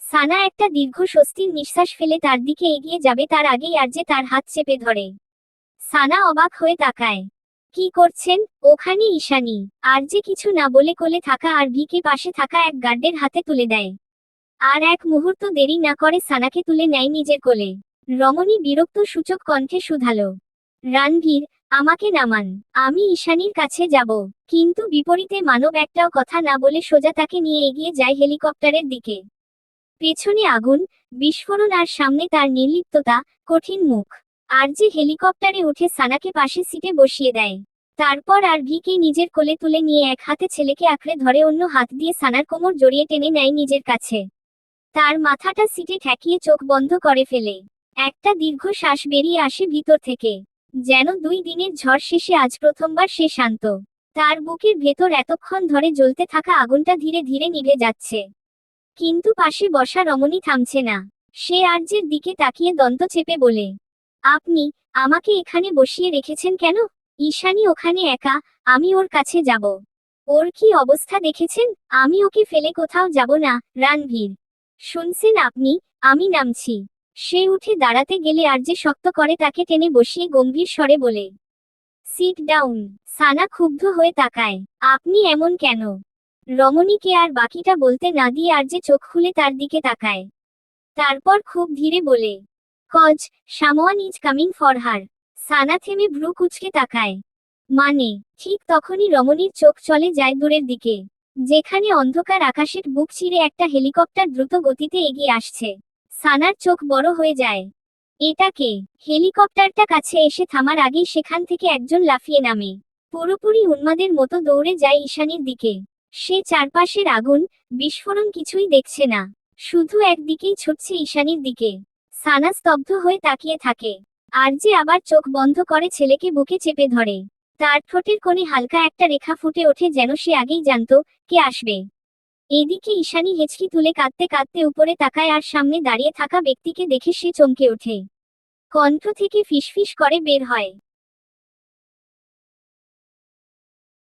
সানা একটা দীর্ঘ স্বস্তির নিঃশ্বাস ফেলে তার দিকে এগিয়ে যাবে, তার আগেই আরজে তার হাত চেপে ধরে। সানা অবাক হয়ে তাকায়। কি করছেন ওখানে ঈশানী? আরজে কিছু না বলে কোলে থাকা আর ভিকে পাশে থাকা এক গার্ডের হাতে তুলে দেয়। আর এক মুহূর্ত দেরি না করে সানাকে তুলে নেয় নিজের কোলে। রমণী বিরক্ত সূচক কণ্ঠে শুধালো, রানভীর, আমাকে নামান, আমি ঈশানীর কাছে যাব। কিন্তু বিপরীতে মানব একটাও কথা না বলে সোজা তাকে নিয়ে এগিয়ে যায় হেলিকপ্টারের দিকে। পেছনে আগুন, বিস্ফোরণ, আর সামনে তার নির্লিপ্ততা, কঠিন মুখ। আর যে হেলিকপ্টারে উঠে সানাকে পাশে সিটে বসিয়ে দেয়। তারপর আর ভিকে নিজের কোলে তুলে নিয়ে এক হাতে ছেলেকে আঁকড়ে ধরে, অন্য হাত দিয়ে সানার কোমর জড়িয়ে টেনে নেয় নিজের কাছে। তার মাথাটা সিটে ঠেকিয়ে চোখ বন্ধ করে ফেলে। একটা দীর্ঘ শ্বাস বেরিয়ে আসে ভিতর থেকে। যেন 2 দিনের ঝড় শেষে আজ প্রথমবার সে শান্ত। তার বুকের ভেতর এতক্ষণ ধরে জ্বলতে থাকা আগুনটা ধীরে ধীরে নিভে যাচ্ছে। কিন্তু পাশে বসা রমণী থামছে না। সে আর্যের দিকে তাকিয়ে দন্ত চেপে বলে, আপনি আমাকে এখানে বসিয়ে রেখেছেন কেন? ঈশানী ওখানে একা, আমি ওর কাছে যাব। ওর কি অবস্থা দেখেছেন? আমি ওকে ফেলে কোথাও যাব না। রানভীর, শুনছেন আপনি? আমি নামছি। সে উঠে দাঁড়াতে গেলে আর্যে শক্ত করে তাকে টেনে বসিয়ে গম্ভীর স্বরে বলে, সিট ডাউন। সানা ক্ষুব্ধ হয়ে তাকায়, আপনি এমন কেন? রমণীকে আর বাকিটা বলতে না দিয়ে আর্যে চোখ খুলে তার দিকে তাকায়। তারপর খুব ধীরে বলে, cause someone is coming for her. Sana থেমে ভ্রু কুঁচকে তাকায়। মানে? ঠিক তখনই রমণীর চোখ চলে যায় দূরের দিকে, যেখানে অন্ধকার আকাশের বুক চিরে একটা হেলিকপ্টার দ্রুত গতিতে এগিয়ে আসছে। সানার চোখ বড় হয়ে যায়। এটা কে? হেলিকপ্টারটা কাছে এসে থামার আগেই সেখান থেকে একজন লাফিয়ে নামে। পুরোপুরি উন্মাদের মতো দৌড়ে যায় ঈশানীর দিকে। সে চারপাশের আগুন, বিস্ফোরণ কিছুই দেখছে না। শুধু একদিকেই ছুটছে ঈশানীর দিকে। সানা স্তব্ধ হয়ে তাকিয়ে থাকে। আর যে আবার চোখ বন্ধ করে ছেলেকে বুকে চেপে ধরে। তার ঠোঁটের কোণে হালকা একটা রেখা ফুটে ওঠে, যেন সে আগেই জানতো কে আসবে। এদিকে ঈশানী হেঁচকি তুলে কাঁদতে কাঁদতে উপরে তাকায় আর সামনে দাঁড়িয়ে থাকা ব্যক্তিকে দেখে সে চমকে ওঠে। কণ্ঠ থেকে ফিসফিস করে বের হয়,